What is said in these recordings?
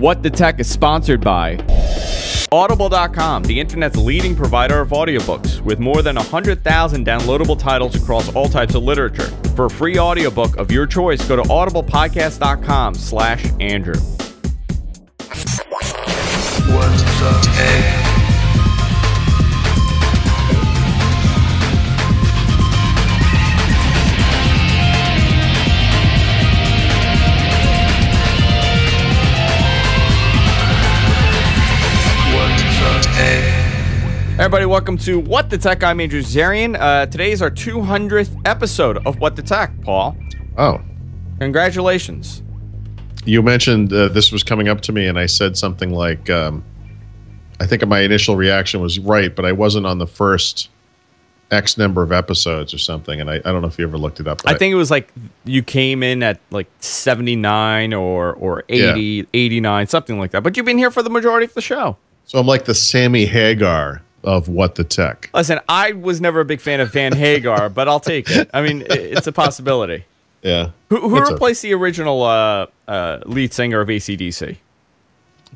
What the Tech is sponsored by Audible.com, the internet's leading provider of audiobooks, with more than 100,000 downloadable titles across all types of literature. For a free audiobook of your choice, go to audiblepodcast.com/Andrew. What the Tech? Everybody, welcome to What the Tech. I'm Andrew Zarian. Today is our 200th episode of What the Tech, Paul. Oh. Congratulations. You mentioned this was coming up to me, and I said something like, I think my initial reaction was right, but I wasn't on the first X number of episodes or something, and I don't know if you ever looked it up. I think it was like you came in at like 79 or 80, yeah. 89, something like that. But you've been here for the majority of the show. So I'm like the Sammy Hagar of What the Tech. Listen, I was never a big fan of Van Hagar, but I'll take it. I mean, it's a possibility. Yeah. Who replaced the original lead singer of AC/DC?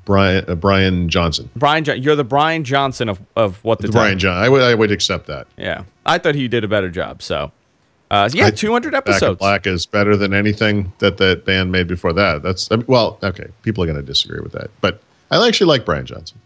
Brian Johnson. You're the Brian Johnson of What the Tech. Brian Johnson. I would accept that. Yeah. I thought he did a better job. So, yeah, 200 episodes. Back in Black is better than anything that band made before that. Well, okay. People are going to disagree with that. But I actually like Brian Johnson.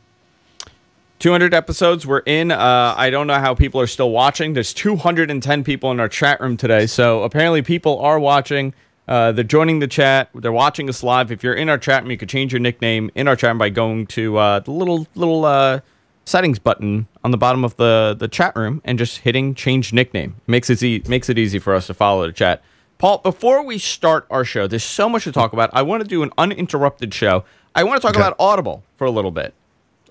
200 episodes we're in. I don't know how people are still watching. There's 210 people in our chat room today, so apparently people are watching. They're joining the chat. They're watching us live. If you're in our chat room, you could change your nickname in our chat room by going to the little settings button on the bottom of the chat room and just hitting change nickname. Makes it easy for us to follow the chat. Paul, before we start our show, there's so much to talk about. I want to do an uninterrupted show. I want to talk about Audible for a little bit.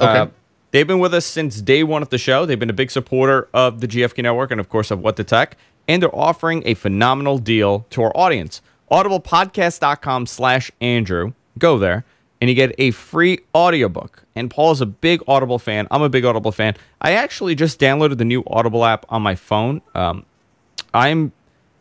Okay. They've been with us since day one of the show. They've been a big supporter of the GFQ Network and, of course, of What the Tech. And they're offering a phenomenal deal to our audience. audiblepodcast.com/Andrew. Go there, and you get a free audiobook. And Paul is a big Audible fan. I'm a big Audible fan. I actually just downloaded the new Audible app on my phone. I'm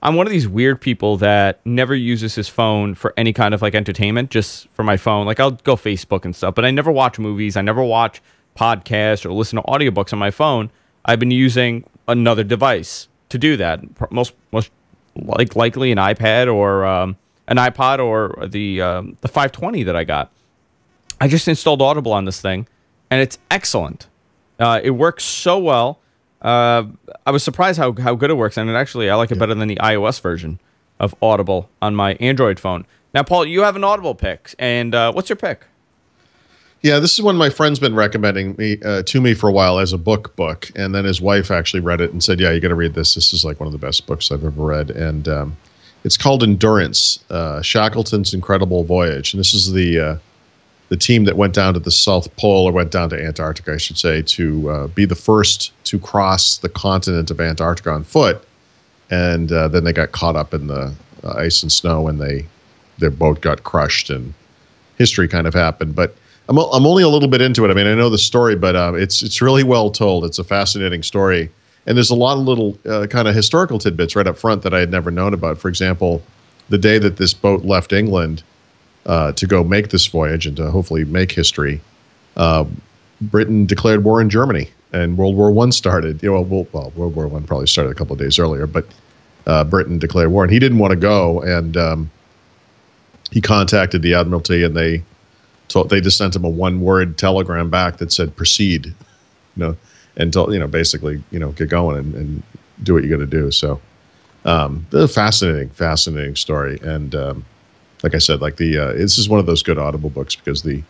one of these weird people that never uses his phone for any kind of, like, entertainment, just for my phone. Like, I'll go Facebook and stuff, but I never watch movies. I never watch podcasts or listen to audiobooks on my phone. I've been using another device to do that. Most likely an iPad or an iPod or the 520 that I got. I just installed Audible on this thing, and it's excellent. It works so well. I was surprised how good it works, and I like it better than the iOS version of Audible on my Android phone. Now, Paul, you have an Audible pick, and what's your pick? Yeah, this is one my friend's been recommending to me for a while as a book, and then his wife actually read it and said, yeah, you got to read this. This is like one of the best books I've ever read, and it's called Endurance, Shackleton's Incredible Voyage, and this is the team that went down to the South Pole, or went down to Antarctica, I should say, to be the first to cross the continent of Antarctica on foot, and then they got caught up in the ice and snow, and their boat got crushed, and history kind of happened, but I'm only a little bit into it. I mean, I know the story, but it's really well told. It's a fascinating story. And there's a lot of little kind of historical tidbits right up front that I had never known about. For example, the day that this boat left England to go make this voyage and to hopefully make history, Britain declared war on Germany, and World War I started. World War I probably started a couple of days earlier, but Britain declared war. And he didn't want to go, and he contacted the Admiralty, and they just sent him a one-word telegram back that said "proceed," and told, basically, get going and do what you got to do. So, a fascinating story, and like I said, this is one of those good Audible books because the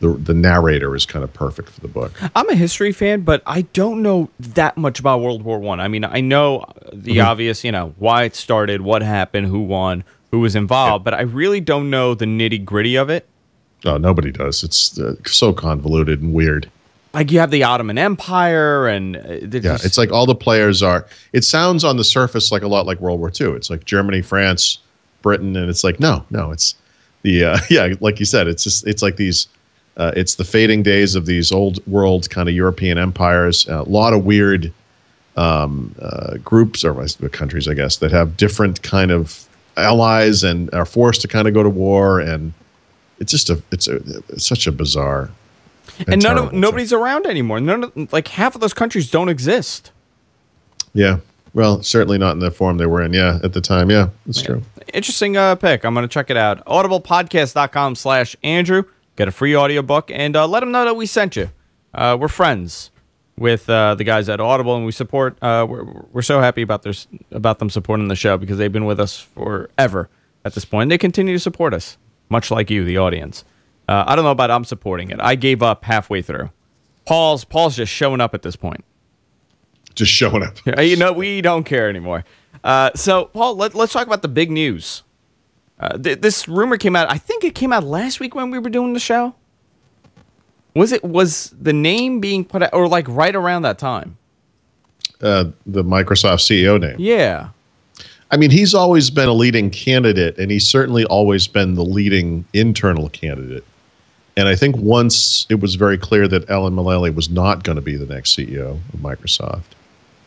narrator is kind of perfect for the book. I'm a history fan, but I don't know that much about World War I. I mean, I know the obvious, why it started, what happened, who won, who was involved, but I really don't know the nitty-gritty of it. Oh, nobody does. It's so convoluted and weird. Like, you have the Ottoman Empire, and it's like all the players are. It sounds on the surface like a lot like World War II. It's like Germany, France, Britain, and it's like no. It's the like you said. It's like these. It's the fading days of these old world kind of European empires. A lot of weird groups or countries, I guess, that have different kind of allies and are forced to kind of go to war, and it's such a bizarre and terrible nobody's around anymore. Like half of those countries don't exist. Yeah. Well, certainly not in the form they were in. Yeah. At the time. Yeah, that's true. Interesting pick. I'm going to check it out. audiblepodcast.com/Andrew. Get a free audiobook and let them know that we sent you. We're friends with the guys at Audible, and we support. We're so happy about them supporting the show because they've been with us forever at this point. And they continue to support us, much like you, the audience. I don't know about I'm supporting it. I gave up halfway through. Paul's just showing up at this point. Just showing up. We don't care anymore. So, Paul, let's talk about the big news. This rumor came out. I think it came out last week when we were doing the show. Was the name being put out, or like right around that time? The Microsoft CEO name. Yeah. I mean, he's always been a leading candidate, and he's certainly always been the leading internal candidate. And I think once it was very clear that Alan Mulally was not going to be the next CEO of Microsoft,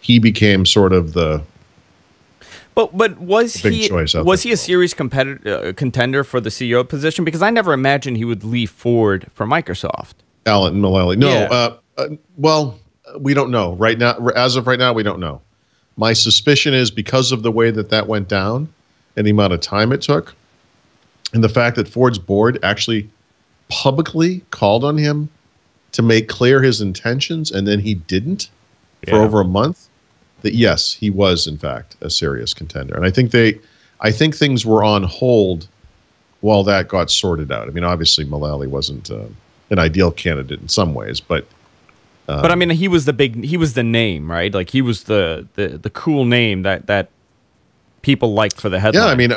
he became sort of the But was he a serious contender for the CEO position? Because I never imagined he would leave Ford for Microsoft. Alan Mulally. No, Yeah. Well, we don't know right now. As of right now, we don't know. My suspicion is because of the way that went down and the amount of time it took, and the fact that Ford's board actually publicly called on him to make clear his intentions, and then he didn't for over a month, that yes, he was in fact a serious contender. And I think things were on hold while that got sorted out. I mean, obviously Mulally wasn't an ideal candidate in some ways, but I mean, he was the name, right? Like he was the cool name that people liked for the headline. Yeah, I mean,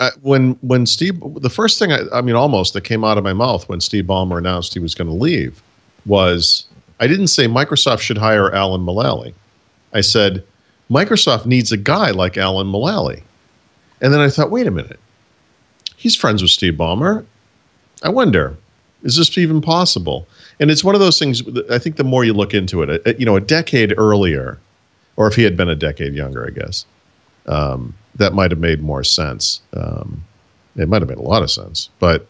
when Steve, the first thing almost that came out of my mouth when Steve Ballmer announced he was going to leave was, I didn't say Microsoft should hire Alan Mulally. I said Microsoft needs a guy like Alan Mulally. And then I thought, wait a minute, he's friends with Steve Ballmer. I wonder, is this even possible? And it's one of those things, I think the more you look into it, a decade earlier, or if he had been a decade younger, I guess, that might have made more sense. It might have made a lot of sense, but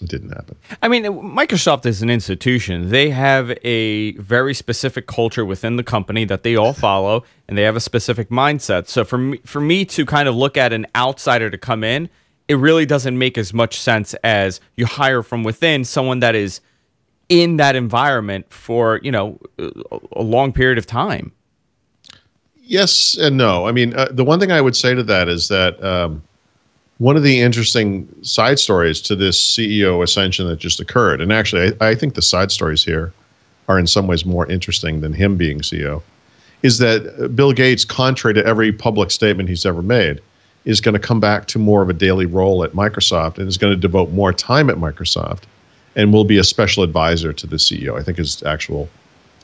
it didn't happen. I mean, Microsoft is an institution. They have a very specific culture within the company that they all follow, and they have a specific mindset. So for me to kind of look at an outsider to come in, it really doesn't make as much sense as you hire from within someone that is in that environment for, a long period of time. Yes and no. I mean, the one thing I would say to that is that one of the interesting side stories to this CEO ascension that just occurred, and actually I think the side stories here are in some ways more interesting than him being CEO, is that Bill Gates, contrary to every public statement he's ever made, is going to come back to more of a daily role at Microsoft and is going to devote more time at Microsoft and will be a special advisor to the CEO. I think his actual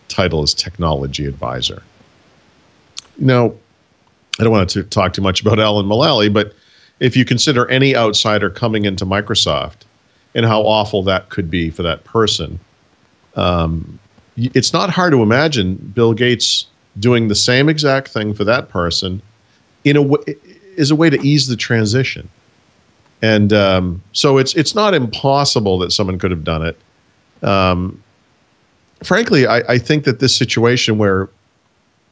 title is technology advisor. Now, I don't want to talk too much about Alan Mulally, but if you consider any outsider coming into Microsoft and how awful that could be for that person, it's not hard to imagine Bill Gates doing the same exact thing for that person in a way, is a way to ease the transition. And so it's not impossible that someone could have done it. Frankly, I think that this situation where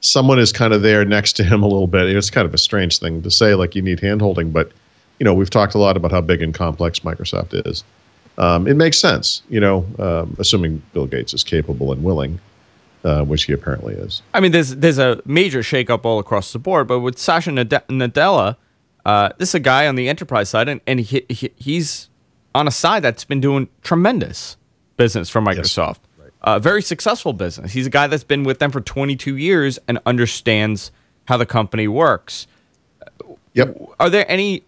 someone is kind of there next to him a little bit, it's kind of a strange thing to say, like you need handholding, but we've talked a lot about how big and complex Microsoft is. It makes sense, assuming Bill Gates is capable and willing, which he apparently is. I mean, there's a major shakeup all across the board, but with Satya Nadella, this is a guy on the enterprise side, and he's on a side that's been doing tremendous business for Microsoft. Yes. Very successful business. He's a guy that's been with them for 22 years and understands how the company works. Yep. Are there any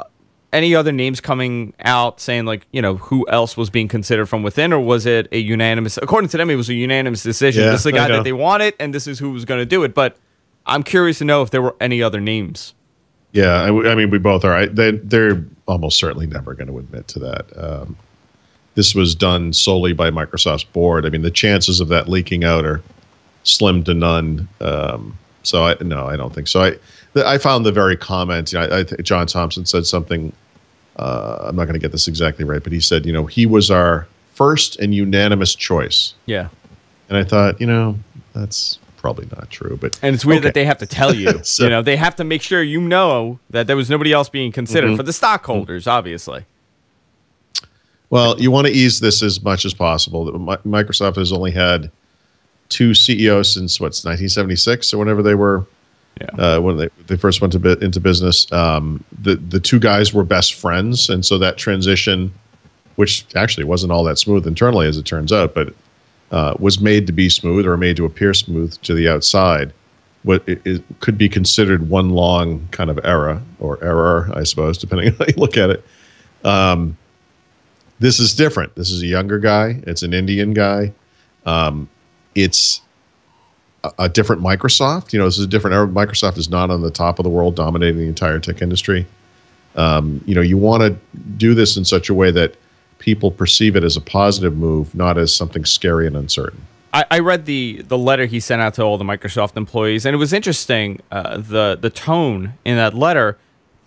other names coming out saying, like, who else was being considered from within, or was it a unanimous? According to them, it was a unanimous decision. This is the guy that they wanted, and this is who was going to do it. But I'm curious to know if there were any other names. Yeah, I mean, we both are. They're almost certainly never going to admit to that. This was done solely by Microsoft's board. I mean, the chances of that leaking out are slim to none. So I don't think so. I found the very comment. I think John Thompson said something I'm not going to get this exactly right, but he said, he was our first and unanimous choice. Yeah. And I thought, that's probably not true. But and it's weird that they have to tell you. So, they have to make sure that there was nobody else being considered for the stockholders, obviously. Well, you want to ease this as much as possible. Microsoft has only had 2 CEOs since 1976 or whenever they were. Yeah. When they first went into business, the 2 guys were best friends, and so that transition, which actually wasn't all that smooth internally as it turns out, but was made to be smooth or made to appear smooth to the outside. It could be considered one long kind of era or error, I suppose, depending on how you look at it. This is different. This is a younger guy. It's an Indian guy. It's a different Microsoft. This is a different era. Microsoft is not on the top of the world, dominating the entire tech industry. You want to do this in such a way that people perceive it as a positive move, not as something scary and uncertain. I read the letter he sent out to all the Microsoft employees, and it was interesting. The tone in that letter.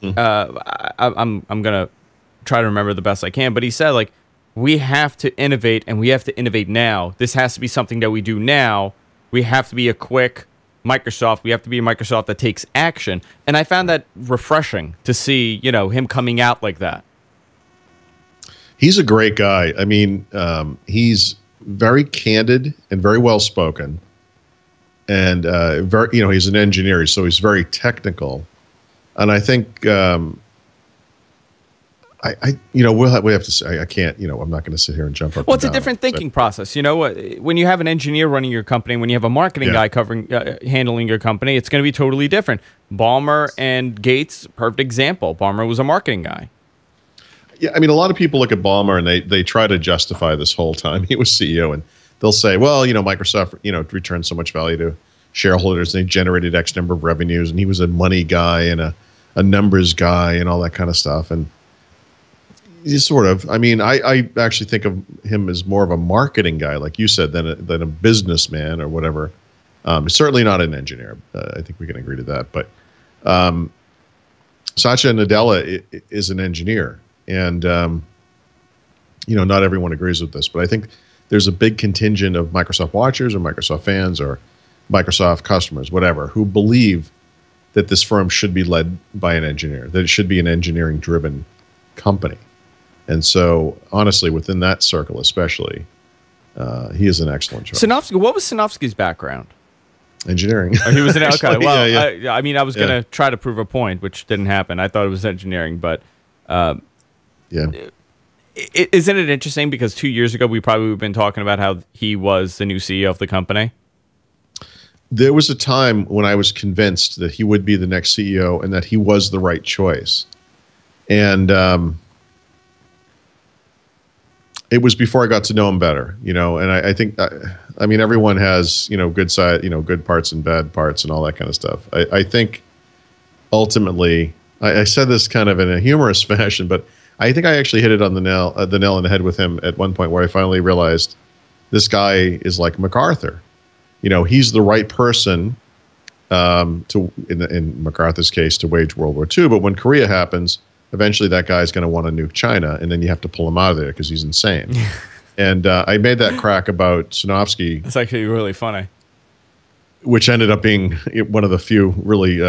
I'm gonna try to remember the best I can, but he said, like, we have to innovate, and we have to innovate now. This has to be something that we do now. We have to be a quick Microsoft. We have to be a Microsoft that takes action. And I found that refreshing to see, him coming out like that. He's a great guy. I mean, he's very candid and very well spoken, and very, he's an engineer, so he's very technical. And I think, we have to say, I can't, I'm not going to sit here and jump up. Well, it's a different thinking process. When you have an engineer running your company, when you have a marketing guy handling your company, it's going to be totally different. Ballmer and Gates, perfect example. Ballmer was a marketing guy. Yeah, I mean, a lot of people look at Ballmer and they try to justify this whole time he was CEO, and they'll say, well, Microsoft, returned so much value to shareholders, and they generated X number of revenues, and he was a money guy and a numbers guy and all that kind of stuff. And he's sort of, I actually think of him as more of a marketing guy, like you said, than a businessman or whatever. Certainly not an engineer. I think we can agree to that. But Satya Nadella is an engineer. And, not everyone agrees with this, but I think there's a big contingent of Microsoft watchers or Microsoft fans or Microsoft customers, whatever, who believe that this firm should be led by an engineer, that it should be an engineering-driven company. And so, honestly, within that circle especially, he is an excellent choice. Sinofsky, what was Sinofsky's background? Engineering. Oh, he was okay. Well, yeah. I was going to try to prove a point, which didn't happen. I thought it was engineering, but... yeah. Isn't it interesting because 2 years ago we probably would have been talking about how he was the new CEO of the company? There was a time when I was convinced that he would be the next CEO and that he was the right choice. And it was before I got to know him better, and I think, everyone has, good side, good parts and bad parts and all that kind of stuff. I think ultimately, I said this kind of in a humorous fashion, but I think I actually hit it on the nail on the head with him at one point where I finally realized this guy is like MacArthur. He's the right person in MacArthur's case, to wage World War II. But when Korea happens, eventually that guy's going to want to nuke China, and then you have to pull him out of there because he's insane. And I made that crack about Sinofsky. It's actually really funny. Which ended up being one of the few really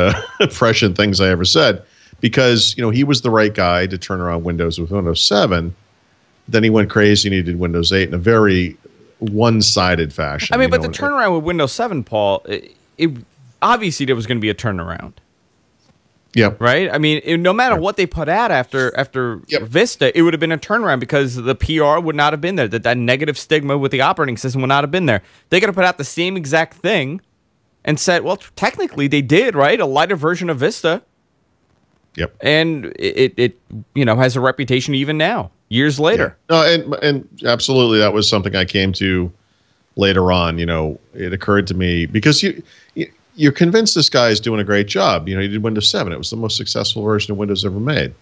prescient things I ever said. Because, he was the right guy to turn around Windows with Windows 7. Then he went crazy and he did Windows 8 in a very one-sided fashion. But the turnaround with Windows 7, Paul, it obviously there was going to be a turnaround. Yep. Right? No matter what they put out after Vista, it would have been a turnaround because the PR would not have been there. That negative stigma with the operating system would not have been there. They could have put out the same exact thing and said, well, technically they did, right? A lighter version of Vista. Yep. And it has a reputation even now, years later. Yeah. No, and absolutely, that was something I came to later on. It occurred to me because you're convinced this guy is doing a great job. He did Windows 7. It was the most successful version of Windows ever made.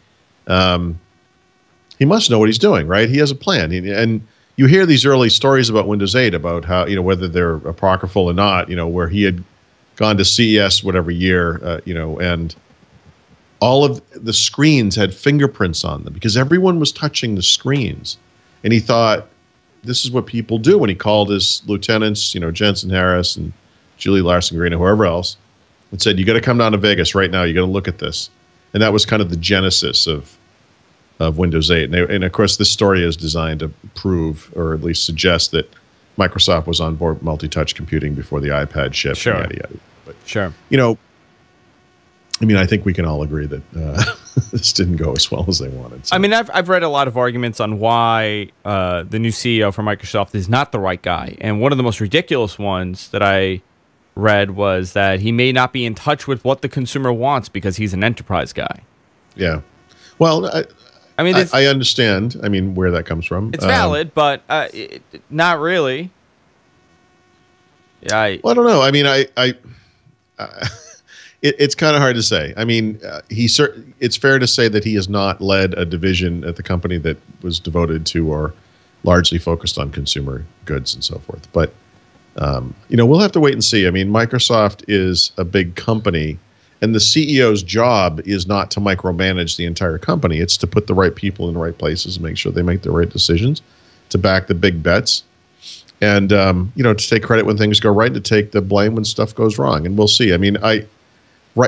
He must know what he's doing, right? He has a plan. And you hear these early stories about Windows 8 about how, whether they're apocryphal or not, where he had gone to CES whatever year, and all of the screens had fingerprints on them because everyone was touching the screens. And he thought, this is what people do. When he called his lieutenants, Jensen Harris and Julie Larson Green and whoever else, and said, you got to come down to Vegas right now. You got to look at this. And that was kind of the genesis of Windows 8. And of course, this story is designed to prove, or at least suggest, that Microsoft was on board multi-touch computing before the iPad shipped. Sure. Yada, yada. But, sure. I think we can all agree that this didn't go as well as they wanted. So. I mean, I've read a lot of arguments on why the new CEO for Microsoft is not the right guy. And one of the most ridiculous ones that I read was that he may not be in touch with what the consumer wants because he's an enterprise guy. Yeah. Well, I understand. Where that comes from. It's valid, but not really. Yeah. I don't know. It's kind of hard to say. It's fair to say that he has not led a division at the company that was devoted to or largely focused on consumer goods and so forth. But we'll have to wait and see. Microsoft is a big company, and the CEO's job is not to micromanage the entire company. It's to put the right people in the right places and make sure they make the right decisions, to back the big bets, and to take credit when things go right, and to take the blame when stuff goes wrong. And we'll see.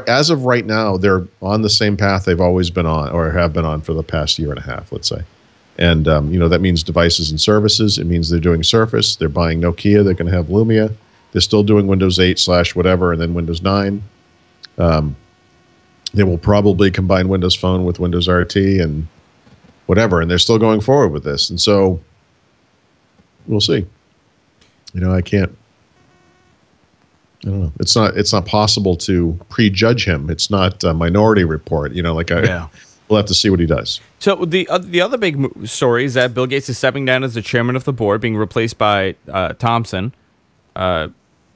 As of right now, they're on the same path they've always been on, or have been on for the past year and a half, let's say. And, that means devices and services. It means they're doing Surface. They're buying Nokia. They're going to have Lumia. They're still doing Windows 8/whatever, and then Windows 9. They will probably combine Windows Phone with Windows RT and whatever, and they're still going forward with this. And so we'll see. I don't know. It's not possible to prejudge him. It's not a Minority Report. We'll have to see what he does. So the other big story is that Bill Gates is stepping down as the chairman of the board, being replaced by Thompson.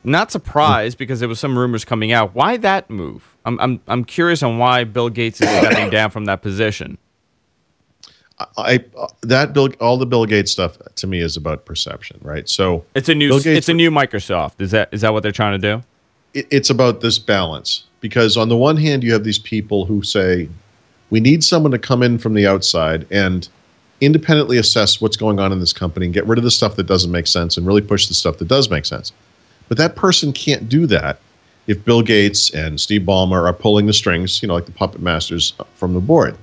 Not surprised because there was some rumors coming out. Why that move? I'm curious on why Bill Gates is stepping down from that position. All the Bill Gates stuff to me is about perception, right? So it's a new Microsoft. Is that what they're trying to do? It's about this balance, because on the one hand you have these people who say we need someone to come in from the outside and independently assess what's going on in this company and get rid of the stuff that doesn't make sense and really push the stuff that does make sense. But that person can't do that if Bill Gates and Steve Ballmer are pulling the strings, like the puppet masters from the board.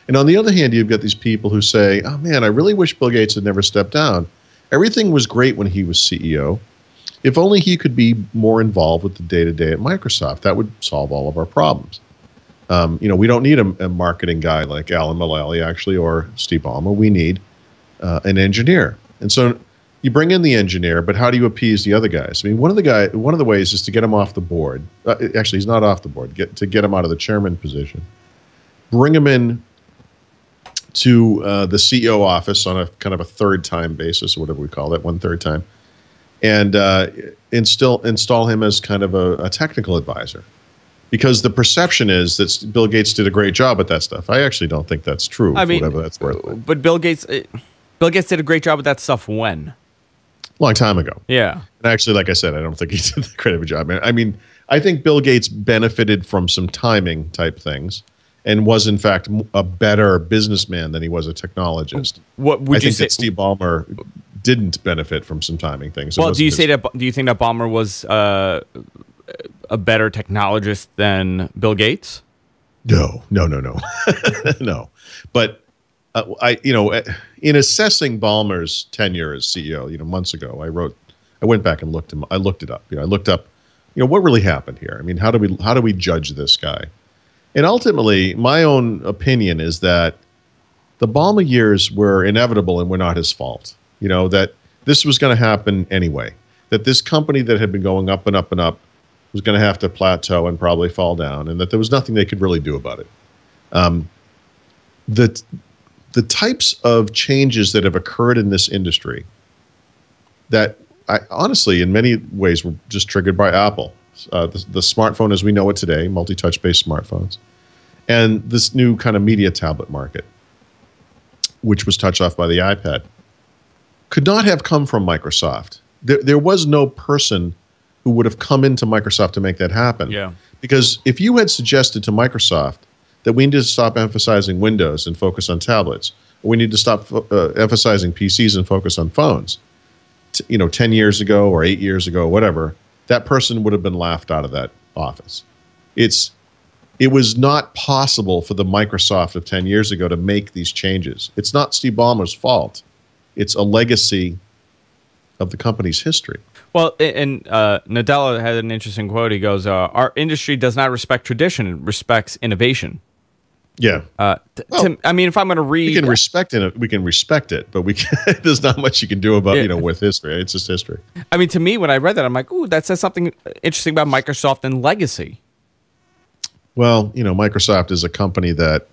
And on the other hand, you've got these people who say, oh man, I really wish Bill Gates had never stepped down. Everything was great when he was CEO. If only he could be more involved with the day-to-day at Microsoft, that would solve all of our problems. We don't need a marketing guy like Alan Mulally, actually, or Steve Ballmer. We need an engineer. And so you bring in the engineer, but how do you appease the other guys? One of the ways is to get him off the board. Actually, he's not off the board. To get him out of the chairman position. Bring him in to the CEO office on a kind of a third-time basis, or whatever we call it, 1/3 time, and install him as kind of a technical advisor. Because the perception is that Bill Gates did a great job at that stuff. I actually don't think that's true, whatever that's worth. But Bill Gates did a great job at that stuff when? A long time ago. Yeah. And actually, like I said, I don't think he did that great of a job. I think Bill Gates benefited from some timing type things, and was in fact a better businessman than he was a technologist. What would you say? That Steve Ballmer didn't benefit from some timing things. Well, do you think that Ballmer was a better technologist than Bill Gates? No. No. But in assessing Ballmer's tenure as CEO, months ago, I went back and looked it up. I looked up, what really happened here. How do we judge this guy? And ultimately, my own opinion is that the Ballmer years were inevitable and were not his fault. That this was going to happen anyway. That this company that had been going up and up and up was going to have to plateau and probably fall down, and that there was nothing they could really do about it. The types of changes that have occurred in this industry that honestly, in many ways, were just triggered by Apple. The smartphone as we know it today, multi-touch based smartphones, and this new kind of media tablet market, which was touched off by the iPad, could not have come from Microsoft. There was no person who would have come into Microsoft to make that happen. Yeah. Because if you had suggested to Microsoft that we need to stop emphasizing Windows and focus on tablets. We need to stop emphasizing PCs and focus on phones. 10 years ago or 8 years ago, whatever, that person would have been laughed out of that office. It was not possible for the Microsoft of 10 years ago to make these changes. It's not Steve Ballmer's fault. It's a legacy of the company's history. Well, and Nadella had an interesting quote. He goes, our industry does not respect tradition, it respects innovation. Yeah. I mean, if I'm going to read... We can respect it, but there's not much you can do about, with history. It's just history. I mean, to me, when I read that, I'm like, ooh, that says something interesting about Microsoft and legacy. Well, Microsoft is a company that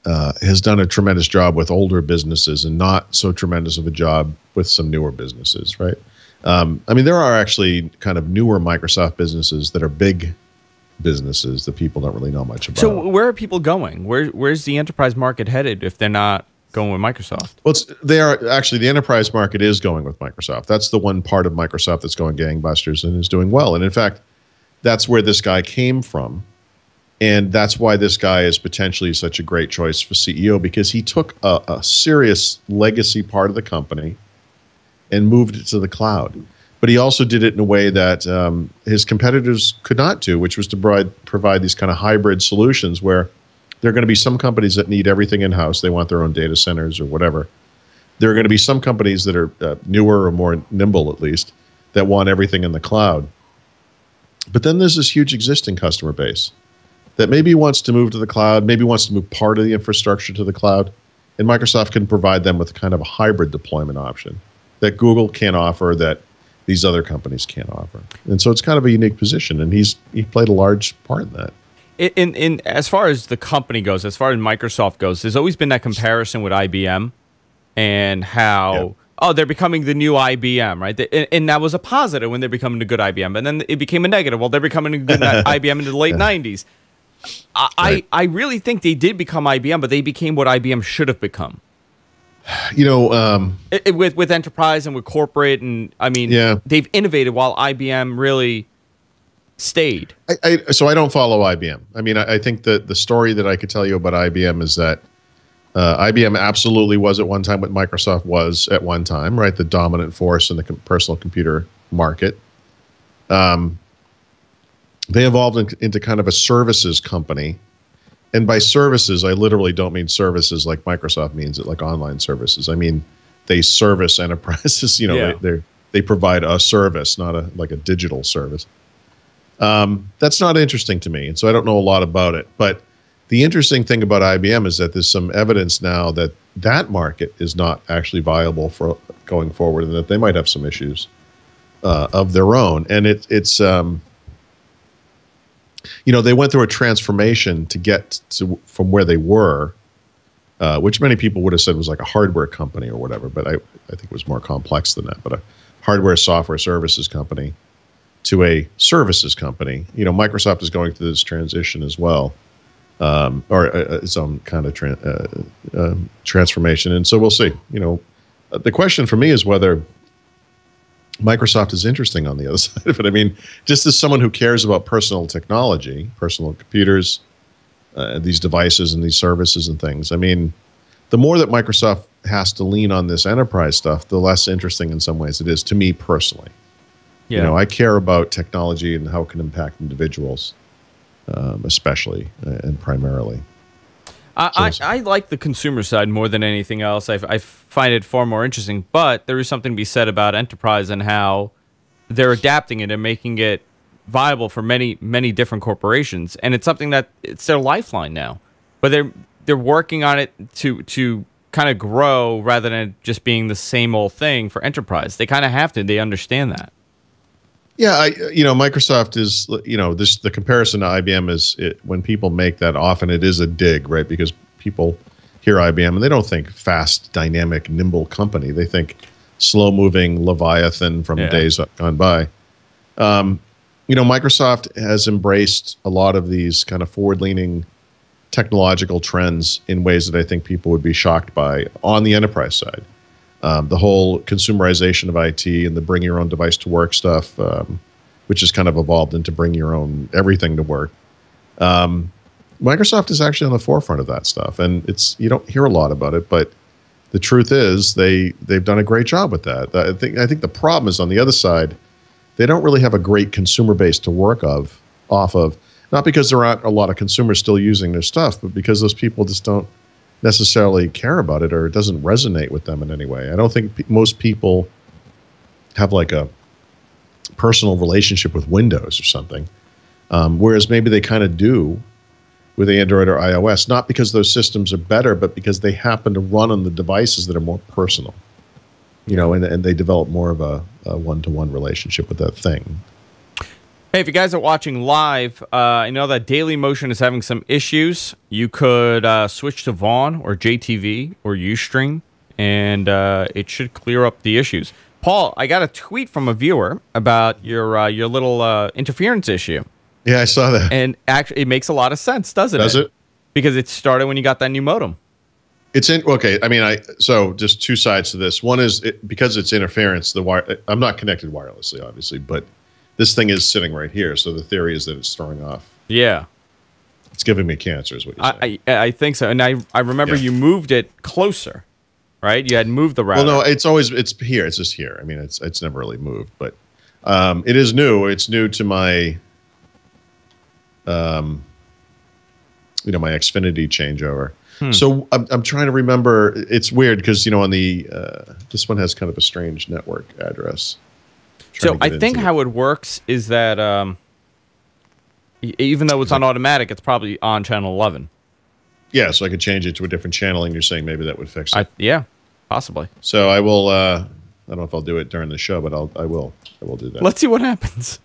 has done a tremendous job with older businesses and not so tremendous of a job with some newer businesses, right? I mean, there are actually kind of newer Microsoft businesses that are big businesses that people don't really know much about. So where are people going? Where's the enterprise market headed if they're not going with Microsoft? Well, the enterprise market is going with Microsoft. That's the one part of Microsoft that's going gangbusters and is doing well. And in fact, that's where this guy came from. And that's why this guy is potentially such a great choice for CEO, because he took a serious legacy part of the company and moved it to the cloud. But he also did it in a way that his competitors could not do, which was to provide these kind of hybrid solutions where there are going to be some companies that need everything in-house. They want their own data centers or whatever. There are going to be some companies that are newer or more nimble, at least, that want everything in the cloud. But then there's this huge existing customer base that maybe wants to move to the cloud, maybe wants to move part of the infrastructure to the cloud, and Microsoft can provide them with kind of a hybrid deployment option that Google can't offer, that these other companies can't offer. And so it's kind of a unique position, and he played a large part in that. In as far as the company goes, as far as Microsoft goes, there's always been that comparison with IBM and how, they're becoming the new IBM, right? And that was a positive when they're becoming a good IBM. And then it became a negative. Well, they're becoming a good IBM in the late 90s. I really think they did become IBM, but they became what IBM should have become. With enterprise and with corporate, and I mean, they've innovated while IBM really stayed. So I don't follow IBM. I mean, I think that the story that I could tell you about IBM is that IBM absolutely was at one time what Microsoft was at one time, right? The dominant force in the personal computer market. They evolved into kind of a services company. And by services, I literally don't mean services like Microsoft means it, like online services. I mean, they service enterprises. They provide a service, not like a digital service. That's not interesting to me, and so I don't know a lot about it. But the interesting thing about IBM is that there's some evidence now that that market is not actually viable for going forward, and that they might have some issues of their own. And it's they went through a transformation to get from where they were, which many people would have said was like a hardware company or whatever, but I think it was more complex than that. But a hardware software services company to a services company. Microsoft is going through this transition as well, or its own kind of transformation. And so we'll see. The question for me is whether Microsoft is interesting on the other side of it. I mean, just as someone who cares about personal technology, personal computers, these devices and these services and things, I mean, the more that Microsoft has to lean on this enterprise stuff, the less interesting in some ways it is to me personally. Yeah. I care about technology and how it can impact individuals, especially and primarily. I like the consumer side more than anything else. I find it far more interesting. But there is something to be said about enterprise and how they're adapting it and making it viable for many, many different corporations. And it's something that it's their lifeline now. But they're working on it to kind of grow rather than just being the same old thing for enterprise. They kind of have to. They understand that. Yeah, Microsoft is, the comparison to IBM is when people make that, often it is a dig, right? Because people hear IBM and they don't think fast, dynamic, nimble company. They think slow-moving Leviathan from days gone by. Microsoft has embraced a lot of these kind of forward-leaning technological trends in ways that I think people would be shocked by on the enterprise side. The whole consumerization of IT and the bring your own device to work stuff, which has kind of evolved into bring your own everything to work. Microsoft is actually on the forefront of that stuff, and you don't hear a lot about it, but the truth is they've done a great job with that. I think the problem is on the other side. They don't really have a great consumer base to work off of. Not because there aren't a lot of consumers still using their stuff, but because those people just don't necessarily care about it, or it doesn't resonate with them in any way. I don't think most people have like a personal relationship with Windows or something, whereas maybe they kind of do with Android or iOS, not because those systems are better, but because they happen to run on the devices that are more personal. And they develop more of a one-to-one relationship with that thing. Hey, if you guys are watching live, I know that Dailymotion is having some issues. You could switch to Vaughn or JTV or Ustream, and it should clear up the issues. Paul, I got a tweet from a viewer about your little interference issue. Yeah, I saw that. And actually, it makes a lot of sense, doesn't it? Does it? Because it started when you got that new modem. Okay. I mean, so just two sides to this. One is because it's interference. I'm not connected wirelessly, obviously, but this thing is sitting right here. So the theory is that it's throwing off. Yeah, it's giving me cancer, is what you're saying. I think so. And I remember you moved it closer, right? You had moved the router. Well, no, it's here. It's just here. I mean, it's never really moved, but it is new. It's new to my my Xfinity changeover. So I'm trying to remember. It's weird because on the this one has kind of a strange network address. So I think how it works is that even though it's on automatic, it's probably on channel 11. Yeah, so I could change it to a different channel, and you're saying maybe that would fix it. Yeah, possibly. So I will. I don't know if I'll do it during the show, but I will do that. Let's see what happens.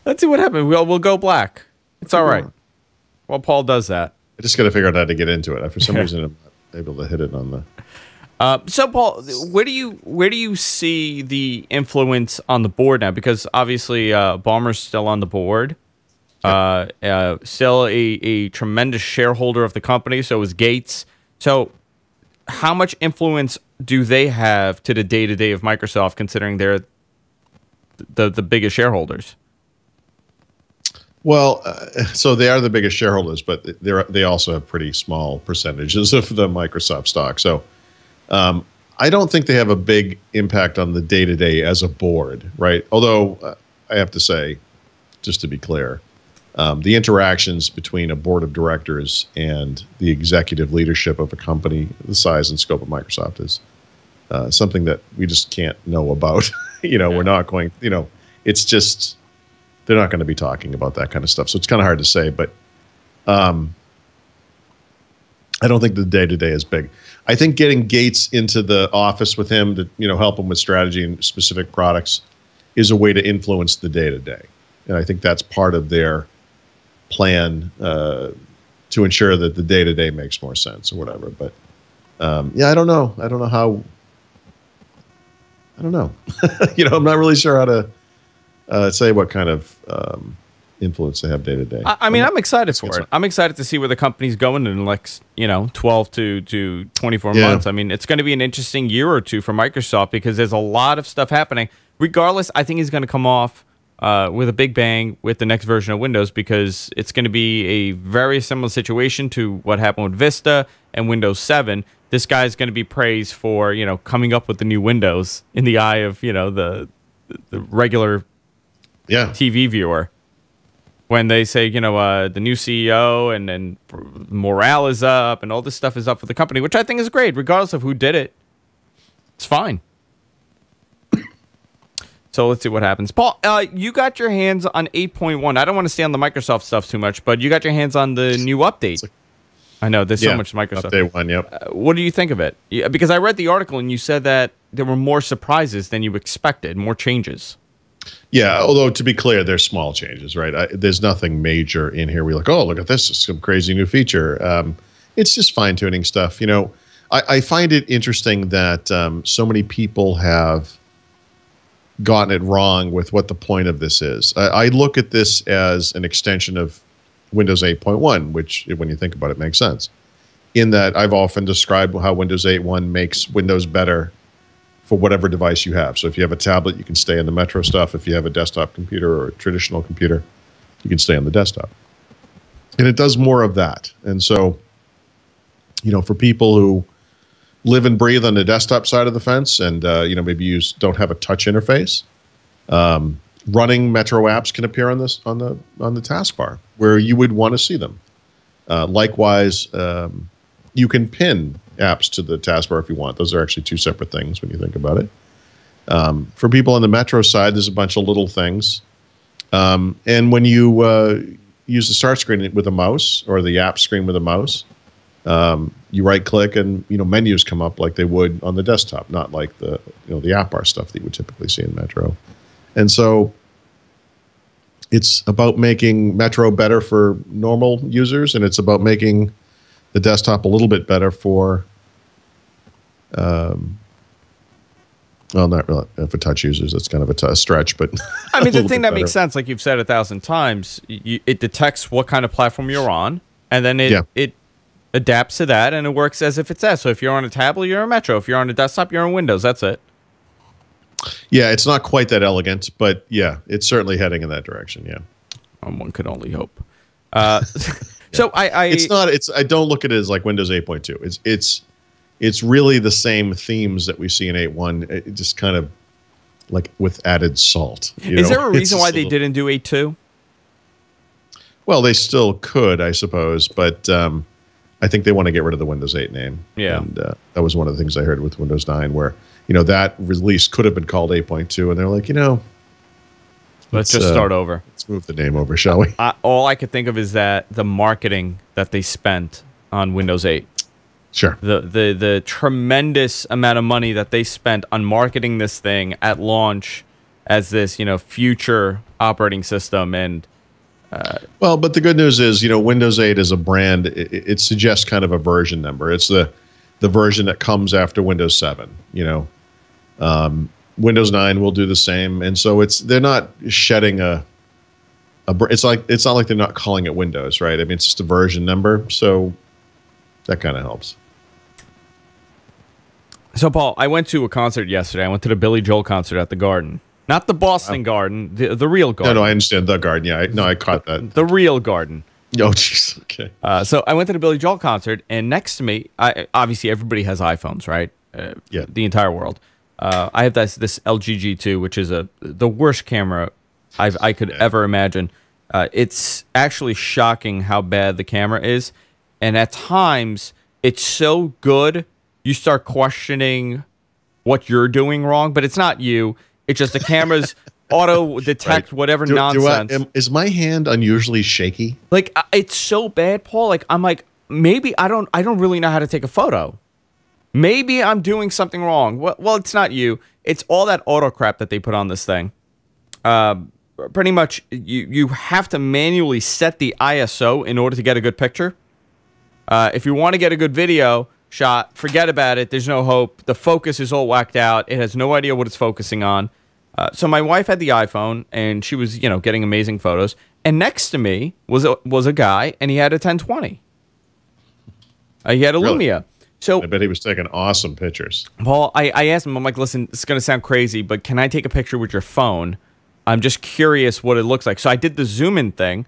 Let's see what happens. We'll go black. It's all right. Well, Paul does that. I just got to figure out how to get into it. For some reason, I'm not able to hit it on the. So, Paul, where do you see the influence on the board now? Because obviously, Ballmer's still on the board, still a tremendous shareholder of the company. So is Gates. So, how much influence do they have to the day-to-day of Microsoft, considering they're the biggest shareholders? Well, so they are the biggest shareholders, but they also have pretty small percentages of the Microsoft stock. So I don't think they have a big impact on the day-to-day as a board, right? Although I have to say, just to be clear, the interactions between a board of directors and the executive leadership of a company the size and scope of Microsoft is something that we just can't know about. We're not going, it's just... They're not going to be talking about that kind of stuff. So it's kind of hard to say, but I don't think the day-to-day is big. I think getting Gates into the office with him to, help him with strategy and specific products is a way to influence the day-to-day. And I think that's part of their plan to ensure that the day-to-day makes more sense or whatever. But I don't know. I don't know how. I don't know. I'm not really sure how to say what kind of influence they have day to day. I mean, I'm excited for it. I'm excited to see where the company's going in the next, 12 to 24 months. I mean, it's going to be an interesting year or two for Microsoft because there's a lot of stuff happening. Regardless, I think he's going to come off with a big bang with the next version of Windows because it's going to be a very similar situation to what happened with Vista and Windows 7. This guy's going to be praised for, coming up with the new Windows in the eye of, the regular TV viewer. When they say, the new CEO and morale is up and all this stuff is up for the company, which I think is great, regardless of who did it. It's fine. So let's see what happens. Paul, you got your hands on 8.1. I don't want to stay on the Microsoft stuff too much, but you got your hands on the new update. I know, there's so much Microsoft. Update 1, yep. What do you think of it? Yeah, because I read the article and you said that there were more surprises than you expected, more changes. Yeah, although to be clear, they're small changes, right? There's nothing major in here. We're like, oh, look at this, it's some crazy new feature. It's just fine-tuning stuff. I find it interesting that so many people have gotten it wrong with what the point of this is. I look at this as an extension of Windows 8.1, which, when you think about it, makes sense. In that I've often described how Windows 8.1 makes Windows better for whatever device you have. So if you have a tablet, you can stay on the Metro stuff. If you have a desktop computer or a traditional computer, you can stay on the desktop. And it does more of that. And so, for people who live and breathe on the desktop side of the fence and, maybe don't have a touch interface, running Metro apps can appear on the taskbar where you would want to see them. Likewise, you can pin apps to the taskbar if you want. Those are actually two separate things when you think about it. For people on the Metro side, there's a bunch of little things. And when you use the start screen with a mouse or the app screen with a mouse, you right click and menus come up like they would on the desktop, not like the app bar stuff that you would typically see in Metro. And so it's about making Metro better for normal users, and it's about making the desktop a little bit better for not really for touch users. That's kind of a stretch, but I mean, the thing that makes sense, like you've said 1,000 times, it detects what kind of platform you're on, and then it adapts to that, and it works as if it's that. So if you're on a tablet, you're on Metro. If you're on a desktop, you're on Windows. That's it. Yeah, it's not quite that elegant, but yeah, it's certainly heading in that direction. Yeah, one could only hope. So I don't look at it as like Windows 8.2. It's really the same themes that we see in 8.1. It just kind of like with added salt. Is there a reason why they didn't do 8.2? Well, they still could, I suppose, but I think they want to get rid of the Windows 8 name. Yeah, and that was one of the things I heard with Windows 9, where that release could have been called 8.2, and they're like, let's just start over. Let's move the name over, shall we? All I could think of is that the marketing that they spent on Windows 8. Sure. The tremendous amount of money that they spent on marketing this thing at launch as this, future operating system. And well, but the good news is, Windows 8 is a brand. It suggests kind of a version number. It's the version that comes after Windows 7. Windows 9 will do the same, and so they're not shedding it's not like they're not calling it Windows, right? I mean, it's just a version number, so that kind of helps. So, Paul, I went to a concert yesterday. I went to the Billy Joel concert at the Garden. Not the Boston Garden, the real Garden. No, I understand the Garden. Yeah, I caught that. The real Garden. Oh, jeez. Okay. So I went to the Billy Joel concert, and next to me, obviously everybody has iPhones, right? Yeah. The entire world. I have this LG G2, which is the worst camera I could ever imagine. It's actually shocking how bad the camera is, and at times it's so good you start questioning what you're doing wrong, but it's not you. It's just the camera's auto detect whatever nonsense. Is my hand unusually shaky? Like it's so bad, Paul. Like I'm like, maybe I don't really know how to take a photo. Maybe I'm doing something wrong. Well, it's not you. It's all that auto crap that they put on this thing. Pretty much, you have to manually set the ISO in order to get a good picture. If you want to get a good video shot, forget about it. There's no hope. The focus is all whacked out. It has no idea what it's focusing on. So my wife had the iPhone, and she was, getting amazing photos. And next to me was a guy, and he had a 1020. He had a Really? Lumia. So I bet he was taking awesome pictures. Paul, I asked him, I'm like, listen, it's going to sound crazy, but can I take a picture with your phone? I'm just curious what it looks like. So I did the zoom in thing.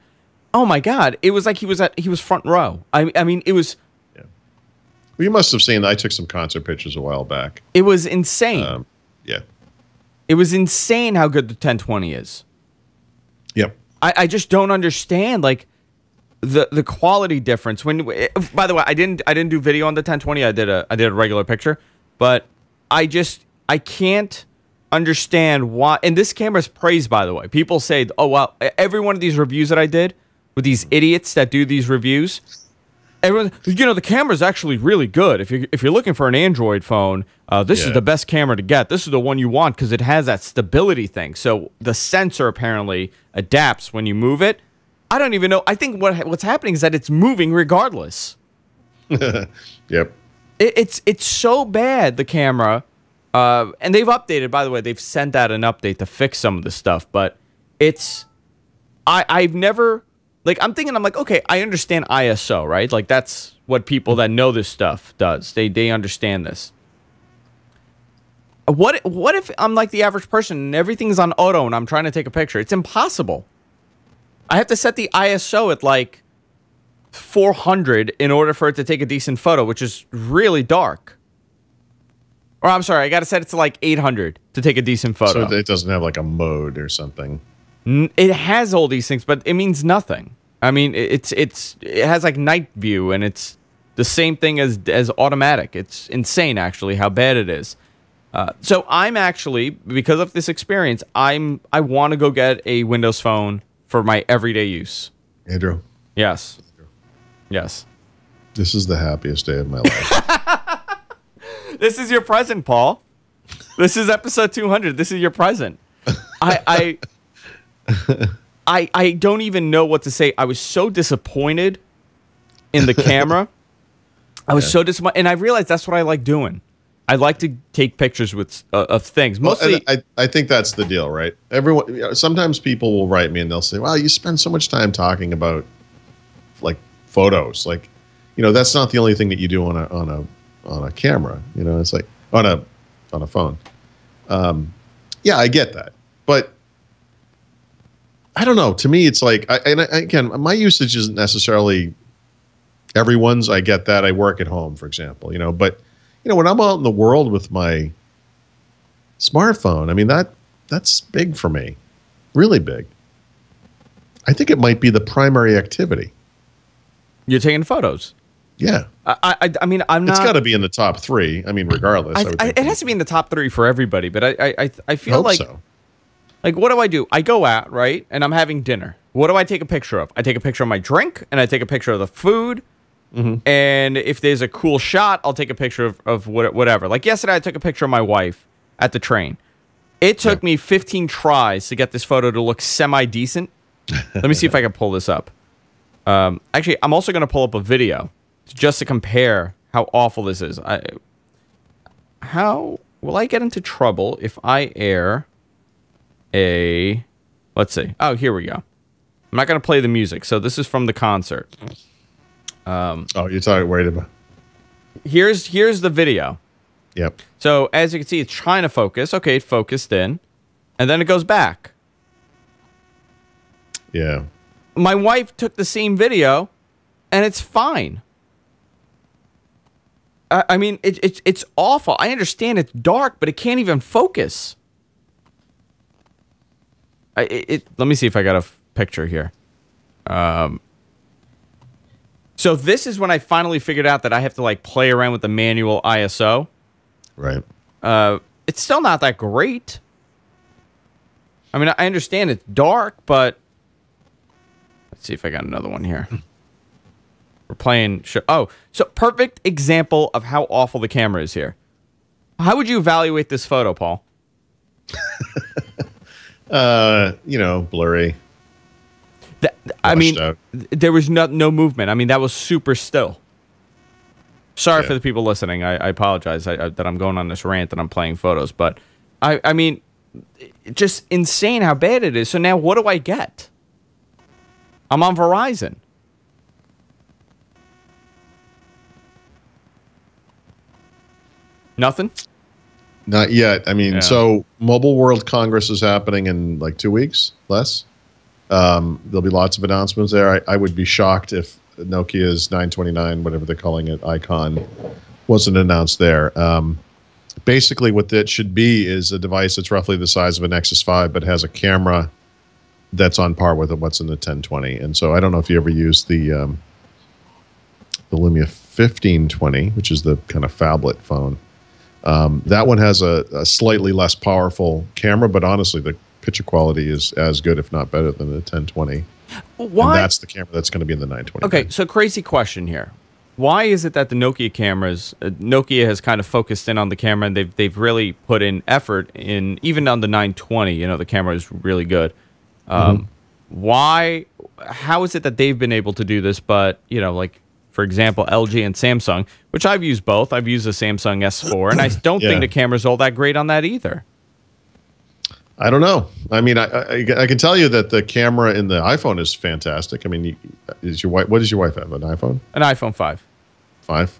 Oh my God. It was like he was front row. I mean, it was. Yeah. Well, you must have seen, I took some concert pictures a while back. It was insane. Yeah. It was insane how good the 1020 is. Yep. I just don't understand, like, the quality difference. By the way, I didn't do video on the 1020. I did a regular picture, but I can't understand why. And this camera's praised, by the way. People say, oh wow, every one of these reviews that I did with these idiots that do these reviews, everyone, the camera's actually really good. If you're looking for an Android phone, this is the best camera to get. This is the one you want because it has that stability thing. So the sensor apparently adapts when you move it. I don't even know. I think what's happening is that it's moving regardless. Yep. It's so bad, the camera. And they've updated, by the way. They've sent out an update to fix some of the stuff. But I've never... Like, I'm like, okay, I understand ISO, right? Like, that's what people that know this stuff does. They understand this. What if I'm like the average person and everything's on auto and I'm trying to take a picture? It's impossible. I have to set the ISO at like 400 in order for it to take a decent photo, which is really dark. Or I'm sorry, I got to set it to like 800 to take a decent photo. So it doesn't have like a mode or something. It has all these things, but it means nothing. I mean, it has like night view, and it's the same thing as automatic. It's insane, actually, how bad it is. So I'm actually, because of this experience, I want to go get a Windows Phone for my everyday use. Andrew. Yes. Yes. This is the happiest day of my life. This is your present, Paul. This is episode 200. This is your present. I don't even know what to say. I was so disappointed in the camera. I was so disappointed, and I realized that's what I like doing. I like to take pictures with of things. Mostly, well, I think that's the deal, right? Everyone. Sometimes people will write me and they'll say, "Wow, you spend so much time talking about like photos. Like, that's not the only thing that you do on a camera. It's like on a phone." Yeah, I get that, but I don't know. To me, it's like, again, my usage isn't necessarily everyone's. I get that. I work at home, for example, but when I'm out in the world with my smartphone, I mean, that's big for me, really big. I think it might be the primary activity. You're taking photos. Yeah. I mean, I'm not. It's got to be in the top 3. I mean, regardless. It has to be in the top 3 for everybody, but I feel like. So. Like, what do? I go out, right, and I'm having dinner. What do I take a picture of? I take a picture of my drink, and I take a picture of the food. Mm-hmm. And if there's a cool shot, I'll take a picture of whatever. Like yesterday, I took a picture of my wife at the train. It took me 15 tries to get this photo to look semi-decent. Let me see if I can pull this up. Actually, I'm also going to pull up a video just to compare how awful this is. How will I get into trouble if I air a... Let's see. Oh, here we go. I'm not going to play the music, so this is from the concert. You're talking worried about. Here's the video. Yep. So as you can see, it's trying to focus. Okay, it focused in, and then it goes back. Yeah. My wife took the same video, and it's fine. I mean, it's awful. I understand it's dark, but it can't even focus. Let me see if I got a picture here. So this is when I finally figured out that I have to like play around with the manual ISO. Right. It's still not that great. I mean, I understand it's dark, but let's see if I got another one here. We're playing. Oh, so perfect example of how awful the camera is here. How would you evaluate this photo, Paul? Blurry. I mean, out. There was no movement. I mean, that was super still. Sorry for the people listening. I apologize that I'm going on this rant and I'm playing photos. But, I mean, just insane how bad it is. So now what do I get? I'm on Verizon. Nothing? Not yet. I mean, so Mobile World Congress is happening in like 2 weeks, less. There'll be lots of announcements there. I would be shocked if Nokia's 929, whatever they're calling it, icon, wasn't announced there. Basically, what that should be is a device that's roughly the size of a Nexus 5, but has a camera that's on par with what's in the 1020. And so I don't know if you ever used the Lumia 1520, which is the kind of phablet phone. That one has a slightly less powerful camera, but honestly, the picture quality is as good, if not better, than the 1020. Why? And that's the camera that's going to be in the 920. Okay, so crazy question here. Why is it that the Nokia cameras, Nokia has kind of focused in on the camera, and they've really put in effort in, even on the 920, the camera is really good. Why, how is it that they've been able to do this, but, like, for example, LG and Samsung, which I've used both. I've used the Samsung S4, and I don't think the camera's all that great on that either. I don't know. I mean, I can tell you that the camera in the iPhone is fantastic. I mean, what does your wife have? An iPhone? An iPhone 5. 5?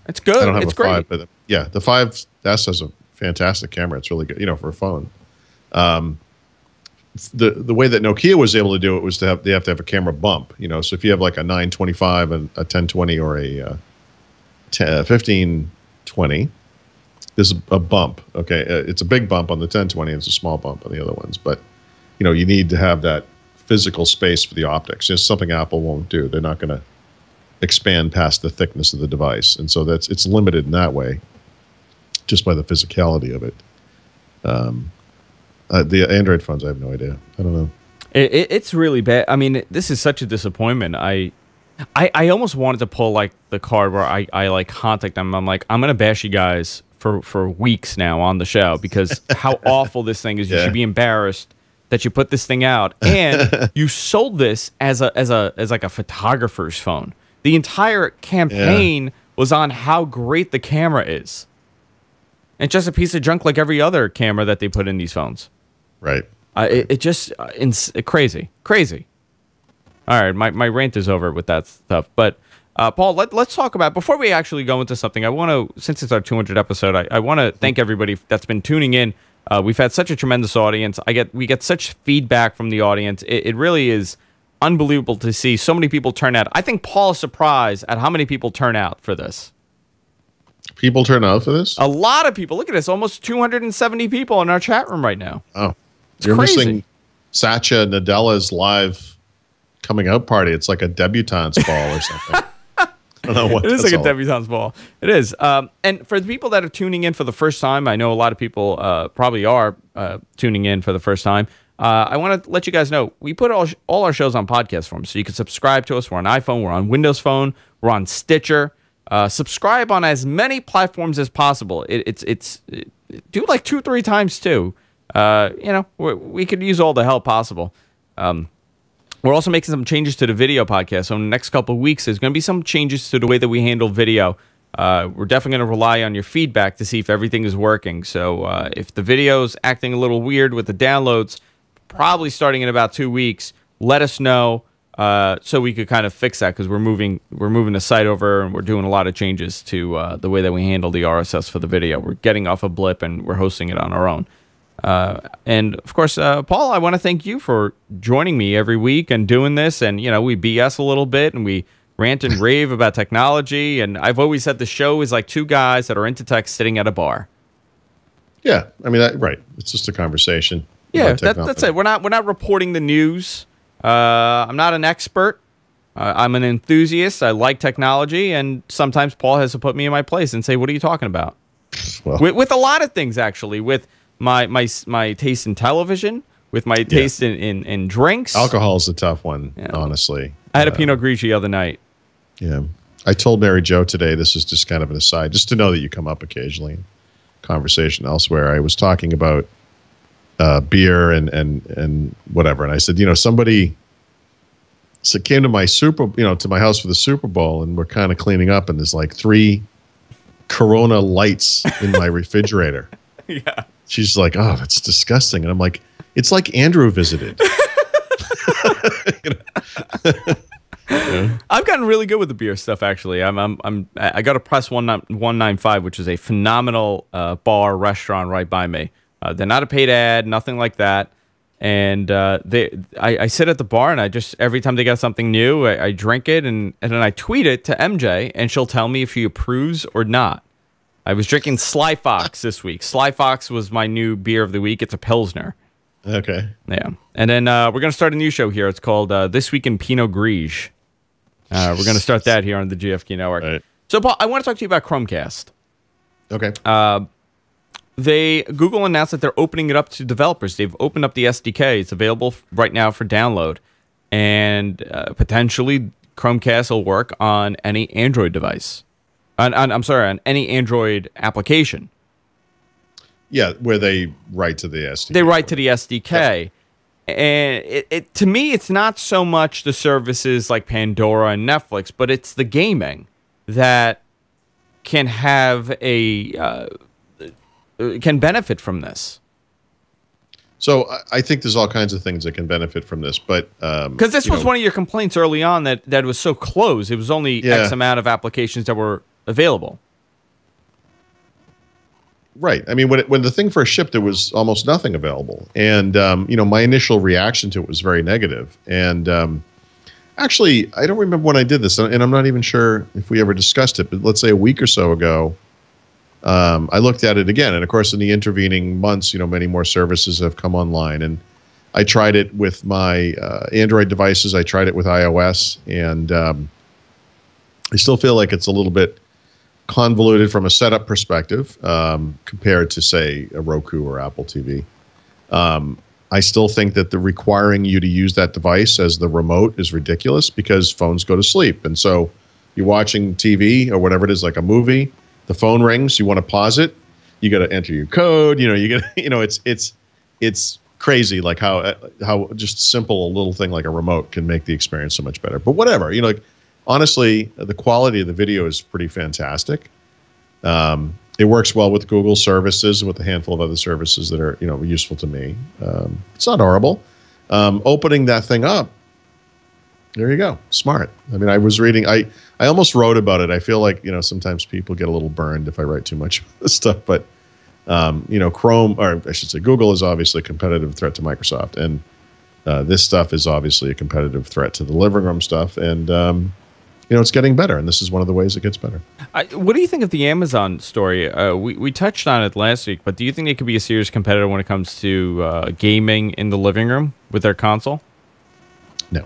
It's good. I don't have it's a great. 5, but the 5S has a fantastic camera. It's really good, for a phone. the way that Nokia was able to do it was they have to have a camera bump. So if you have like a 925 and a 1020 or a 1520, there's a bump. Okay, it's a big bump on the 1020, and it's a small bump on the other ones. But you need to have that physical space for the optics. It's something Apple won't do. They're not going to expand past the thickness of the device, and so it's limited in that way, just by the physicality of it. The Android phones, I have no idea. I don't know. It's really bad. I mean, this is such a disappointment. I almost wanted to pull like the card where I like contact them. I'm like, I'm gonna bash you guys for weeks now on the show because how awful this thing is. You should be embarrassed that you put this thing out, and you sold this as like a photographer's phone. The entire campaign was on how great the camera is. It's just a piece of junk like every other camera that they put in these phones. Right. It just crazy. All right, my rant is over with that stuff. But Paul, let's talk about, before we actually go into something, I want to, since it's our 200th episode, I want to thank everybody that's been tuning in. We've had such a tremendous audience. We get such feedback from the audience. It really is unbelievable to see so many people turn out. I think Paul is surprised at how many people turn out for this. People turn out for this? A lot of people. Look at this. Almost 270 people in our chat room right now. Oh. It's You're crazy. missing Satya Nadella's live coming out party. It's like a debutante's ball or something. I don't know what it is like a debutante's ball. It is. And for the people that are tuning in for the first time, I know a lot of people probably are tuning in for the first time. I want to let you guys know, we put all our shows on podcast form, so you can subscribe to us. We're on iPhone. We're on Windows Phone. We're on Stitcher. Subscribe on as many platforms as possible. Do like 2-3 times too. We could use all the help possible. We're also making some changes to the video podcast. So in the next couple of weeks, there's going to be some changes to the way that we handle video. We're definitely going to rely on your feedback to see if everything is working. So if the video's acting a little weird with the downloads, probably starting in about 2 weeks, let us know so we could kind of fix that, because we're moving the site over and we're doing a lot of changes to the way that we handle the RSS for the video. We're getting off a blip and we're hosting it on our own. And of course, Paul, I want to thank you for joining me every week and doing this. And, we BS a little bit and we rant and rave about technology. And I've always said the show is like two guys that are into tech sitting at a bar. Yeah. I mean, right. It's just a conversation. Yeah, that's it. We're not reporting the news. I'm not an expert. I'm an enthusiast. I like technology. And sometimes Paul has to put me in my place and say, what are you talking about? Well, With a lot of things, actually, with my taste in television, with my taste in drinks. Alcohol is a tough one, honestly. I had a Pinot Grigio the other night. Yeah. I told Mary Jo today, this is just kind of an aside, just to know that you come up occasionally in conversation elsewhere. I was talking about beer and whatever, and I said, somebody came to my to my house for the Super Bowl, and we're kind of cleaning up, and there's like 3 Corona lights in my refrigerator. Yeah. She's like, oh, that's disgusting. And I'm like, it's like Andrew visited. I've gotten really good with the beer stuff, actually. I got a Press 195, which is a phenomenal bar restaurant right by me. They're not a paid ad, nothing like that. And I sit at the bar, and I just, every time they got something new, I drink it, and then I tweet it to MJ, and she'll tell me if she approves or not. I was drinking Sly Fox this week. Sly Fox was my new beer of the week. It's a Pilsner. Okay. Yeah. And then we're going to start a new show here. It's called This Week in Pinot Grigio. We're going to start that here on the GFQ Network. Right. So, Paul, I want to talk to you about Chromecast. Okay. Google announced that they're opening it up to developers. They've opened up the SDK. It's available right now for download. And potentially Chromecast will work on any Android device. I'm sorry, on any Android application. Yeah, where they write to the SDK. They write to the SDK. Yeah. And to me, it's not so much the services like Pandora and Netflix, but it's the gaming that can have can benefit from this. So I think there's all kinds of things that can benefit from this, but because this was one of your complaints early on that it was so close. It was only X amount of applications that were available. Right. I mean, when the thing first shipped, there was almost nothing available, and my initial reaction to it was very negative. And actually, I don't remember when I did this, and I'm not even sure if we ever discussed it. But let's say a week or so ago, I looked at it again, and of course, in the intervening months, many more services have come online, and I tried it with my Android devices. I tried it with iOS, and I still feel like it's a little bit convoluted from a setup perspective compared to, say, a Roku or Apple TV. I still think that the requiring you to use that device as the remote is ridiculous because phones go to sleep. And so you're watching TV or whatever it is, like a movie, the phone rings, you want to pause it, you got to enter your code, you got to, it's crazy like how just simple a little thing like a remote can make the experience so much better. But whatever, honestly, the quality of the video is pretty fantastic. It works well with Google services and with a handful of other services that are, useful to me. It's not horrible. Opening that thing up, there you go. Smart. I mean, I was reading, I almost wrote about it. I feel like, sometimes people get a little burned if I write too much of this stuff, but, Chrome, or I should say Google is obviously a competitive threat to Microsoft. And this stuff is obviously a competitive threat to the living room stuff. And, it's getting better, and this is one of the ways it gets better. What do you think of the Amazon story? We touched on it last week, but do you think it could be a serious competitor when it comes to gaming in the living room with their console? No.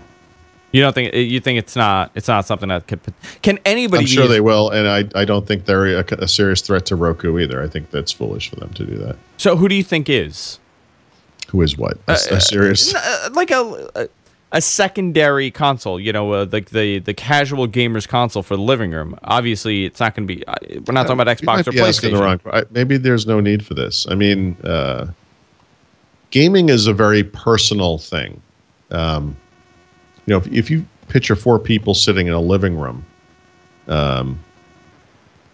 You don't think? You think it's not something that could? Can anybody? I'm sure they will, and I don't think they're a serious threat to Roku either. I think that's foolish for them to do that. So who do you think is? Who is what? A serious? Like a secondary console, like the casual gamer's console for the living room. Obviously, it's not going to be. We're not talking about Xbox or PlayStation. Maybe there's no need for this. I mean, gaming is a very personal thing. If you picture four people sitting in a living room,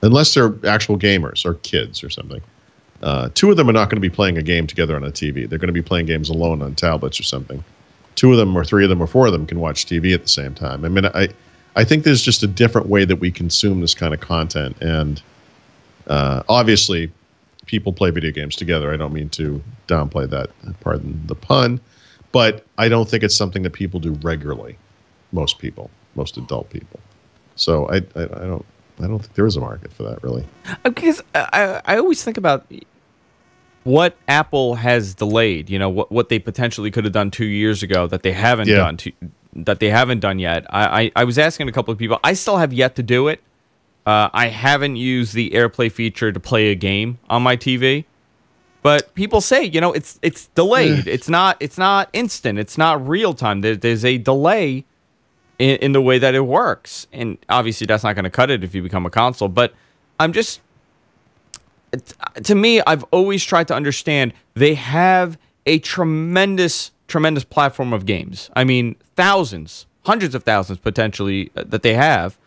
unless they're actual gamers or kids or something, two of them are not going to be playing a game together on a TV. They're going to be playing games alone on tablets or something. Two of them or three of them or four of them can watch TV at the same time. I mean, I think there's just a different way that we consume this kind of content. And obviously, people play video games together. I don't mean to downplay that, pardon the pun. But I don't think it's something that people do regularly. Most adult people. So I don't think there is a market for that, really. Because I always think about what Apple has delayed, what they potentially could have done 2 years ago that they haven't done yet. I was asking a couple of people. I still have yet to do it. I haven't used the AirPlay feature to play a game on my TV. But people say, it's delayed. It's not instant. It's not real time. There's a delay in the way that it works. And obviously that's not going to cut it if you become a console. But to me, I've always tried to understand they have a tremendous platform of games. I mean, thousands, hundreds of thousands potentially that they have.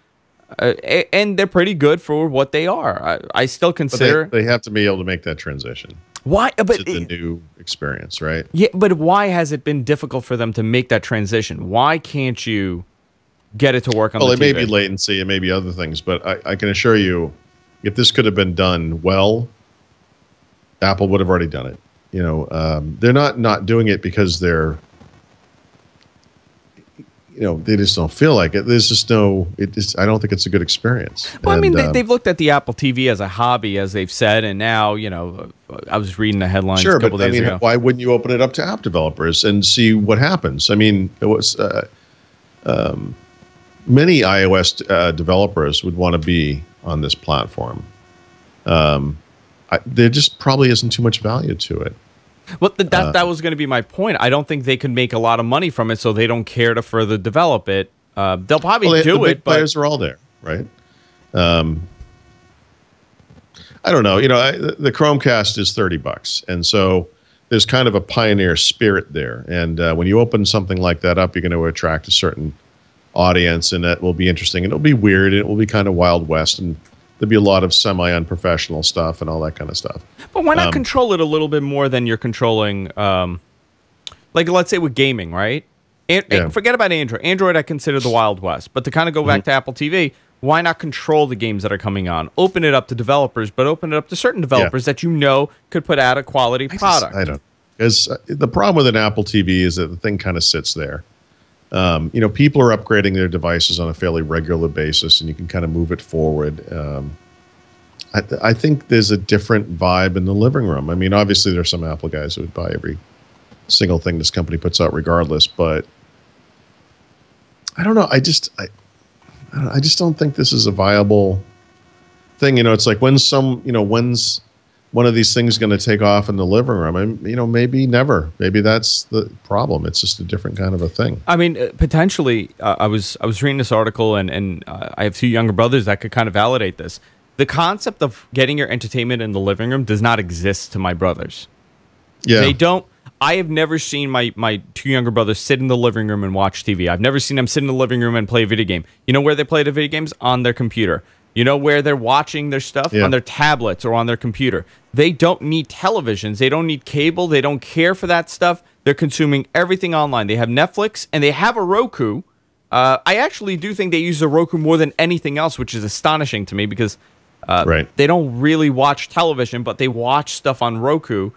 And they're pretty good for what they are. I still consider... But they have to be able to make that transition. Why? But the new experience, right? Yeah, but why has it been difficult for them to make that transition? Why can't you get it to work on the TV? Well, it may be latency, it may be other things, but I can assure you, if this could have been done well, Apple would have already done it. They're not doing it because they're, they just don't feel like it. There's just I don't think it's a good experience. Well, I mean, they've looked at the Apple TV as a hobby, as they've said, and now, I was reading the headlines a couple days ago. Why wouldn't you open it up to app developers and see what happens? I mean, it was many iOS developers would want to be on this platform. There just probably isn't too much value to it. Well, that was going to be my point. I don't think they can make a lot of money from it, so they don't care to further develop it. They'll probably do it, but players are all there, right? I don't know. The Chromecast is $30, and so there's kind of a pioneer spirit there. And when you open something like that up, you're going to attract a certain audience, and that will be interesting. And it'll be weird, and it will be kind of Wild West, and there'll be a lot of semi-unprofessional stuff and all that kind of stuff. But why not control it a little bit more than you're controlling, like let's say with gaming, right? Forget about Android. Android I consider the Wild West. But to kind of go back to Apple TV, Why not control the games that are coming on? Open it up to developers, but open it up to certain developers that you know could put out a quality product. I don't. Because the problem with an Apple TV is that the thing kind of sits there. People are upgrading their devices on a fairly regular basis, and you can kind of move it forward. I think there's a different vibe in the living room. I mean, obviously, there are some Apple guys who would buy every single thing this company puts out regardless, but I don't know. I just don't think this is a viable thing. It's like when's one of these things going to take off in the living room? Maybe never. Maybe that's the problem. It's just a different kind of a thing. I mean, potentially, I was reading this article, and I have two younger brothers that could kind of validate this. The concept of getting your entertainment in the living room does not exist to my brothers. Yeah. They don't. I have never seen my two younger brothers sit in the living room and watch TV. I've never seen them sit in the living room and play a video game. You know where they play the video games? On their computer. You know where they're watching their stuff? Yeah. On their tablets or on their computer. They don't need televisions. They don't need cable. They don't care for that stuff. They're consuming everything online. They have Netflix and they have a Roku. I actually do think they use the Roku more than anything else, which is astonishing to me because they don't really watch television, but they watch stuff on Roku,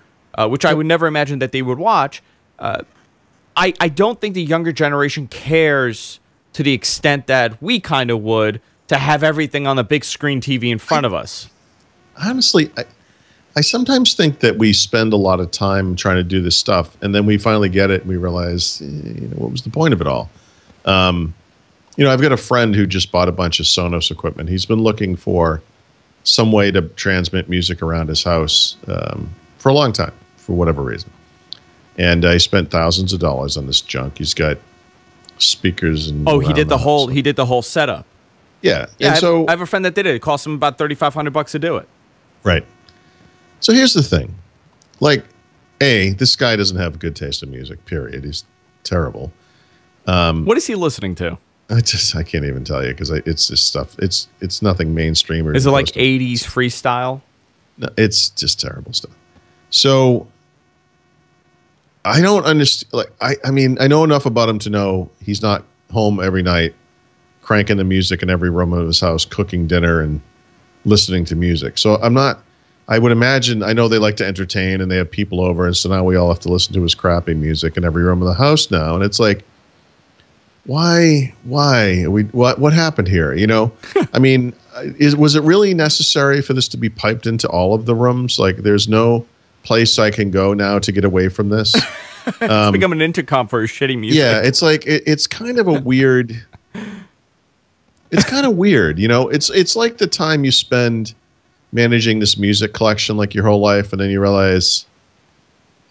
which I would never imagine that they would watch. I don't think the younger generation cares to the extent that we kind of would to have everything on the big screen TV in front of us. Honestly, I sometimes think that we spend a lot of time trying to do this stuff, and then we finally get it, and we realize, what was the point of it all? I've got a friend who just bought a bunch of Sonos equipment. He's been looking for some way to transmit music around his house for a long time, for whatever reason. And he spent thousands of dollars on this junk. He's got speakers and he did the whole setup. Yeah. Yeah, and I have a friend that did it. It cost him about $3,500 to do it. Right. So here's the thing. Like, this guy doesn't have good taste in music, period. He's terrible. What is he listening to? I can't even tell you because it's just stuff. It's nothing mainstream. Or is it like 80s freestyle? No, it's just terrible stuff. So I don't understand. Like, I mean, I know enough about him to know he's not home every night cranking the music in every room of his house, cooking dinner and listening to music. So I would imagine, I know they like to entertain and they have people over, and so now we all have to listen to his crappy music in every room of the house now. And it's like, why? What happened here? I mean, was it really necessary for this to be piped into all of the rooms? Like, there's no place I can go now to get away from this. It's become an intercom for shitty music. Yeah, it's like it's kind of a weird. It's kind of weird, It's like the time you spend managing this music collection like your whole life, and then you realize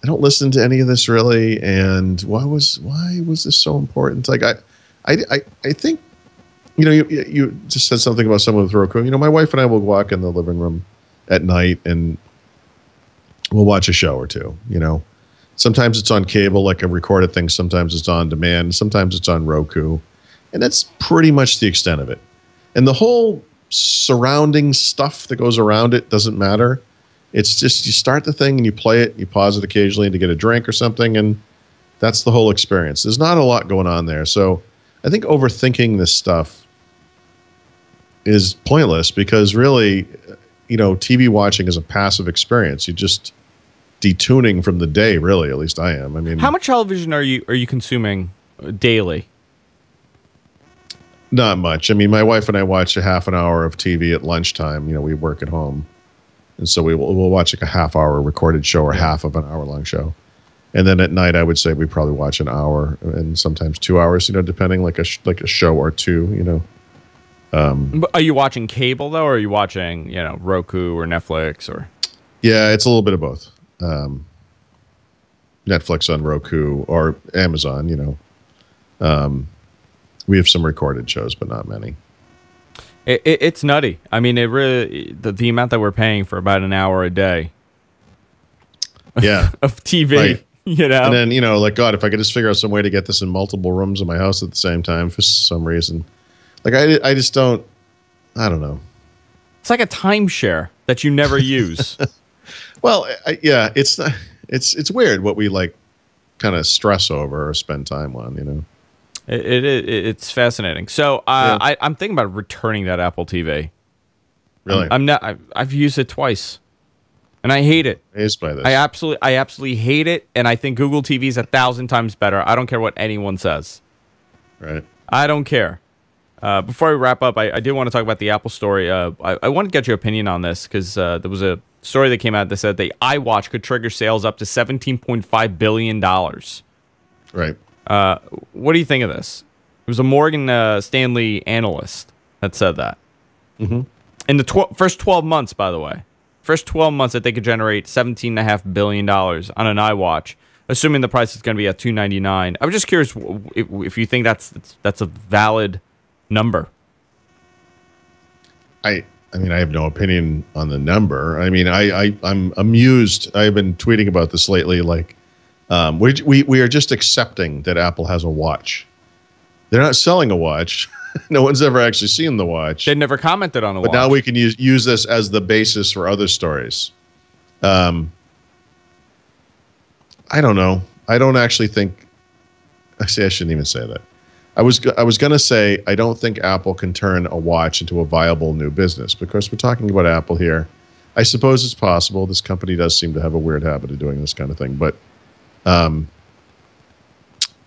I don't listen to any of this really, and why was this so important? Like I think you just said something about someone with Roku. My wife and I will walk in the living room at night and we'll watch a show or two. Sometimes it's on cable, like a recorded thing. Sometimes it's on demand. Sometimes it's on Roku. And that's pretty much the extent of it. And the whole surrounding stuff that goes around it doesn't matter. It's just you start the thing and you play it, you pause it occasionally to get a drink or something, and that's the whole experience. There's not a lot going on there. So I think overthinking this stuff is pointless because really, TV watching is a passive experience. You just detuning from the day, really. At least I am. I mean, how much television are you consuming daily? Not much. I mean, my wife and I watch a half an hour of TV at lunchtime. We work at home, and so we'll watch like a half-hour recorded show or half of an hour-long show, and then at night I would say we probably watch an hour and sometimes 2 hours. Depending like a show or two. Are you watching cable though, or are you watching Roku or Netflix or? Yeah, it's a little bit of both. Netflix on Roku or Amazon. We have some recorded shows, but not many. It's nutty. I mean, it really the amount that we're paying for about an hour a day. Yeah, of TV. Right. And then like God, if I could just figure out some way to get this in multiple rooms in my house at the same time for some reason, like I just don't. I don't know. It's like a timeshare that you never use. Well, yeah, it's not. It's weird what we like, kind of stress over or spend time on. It's fascinating. So I'm thinking about returning that Apple TV. Really? I'm not. I've used it twice, and I hate it. Amazed by this. I absolutely hate it, and I think Google TV is 1,000 times better. I don't care what anyone says. Right. I don't care. Before we wrap up, I did want to talk about the Apple story. I want to get your opinion on this because there was a story that came out that said the iWatch could trigger sales up to $17.5 billion. Right. What do you think of this? It was a Morgan Stanley analyst that said that. Mm-hmm. In the first 12 months, by the way. First 12 months that they could generate $17.5 billion on an iWatch, assuming the price is going to be at $299. I was just curious if you think that's a valid number. I mean, I have no opinion on the number. I mean, I'm amused. I've been tweeting about this lately. Like, we are just accepting that Apple has a watch. They're not selling a watch. No one's ever actually seen the watch. They never commented on the watch. But now we can use this as the basis for other stories. I don't know. I don't actually think. Actually, I shouldn't even say that. I was going to say I don't think Apple can turn a watch into a viable new business because we're talking about Apple here. I suppose it's possible. This company does seem to have a weird habit of doing this kind of thing, but I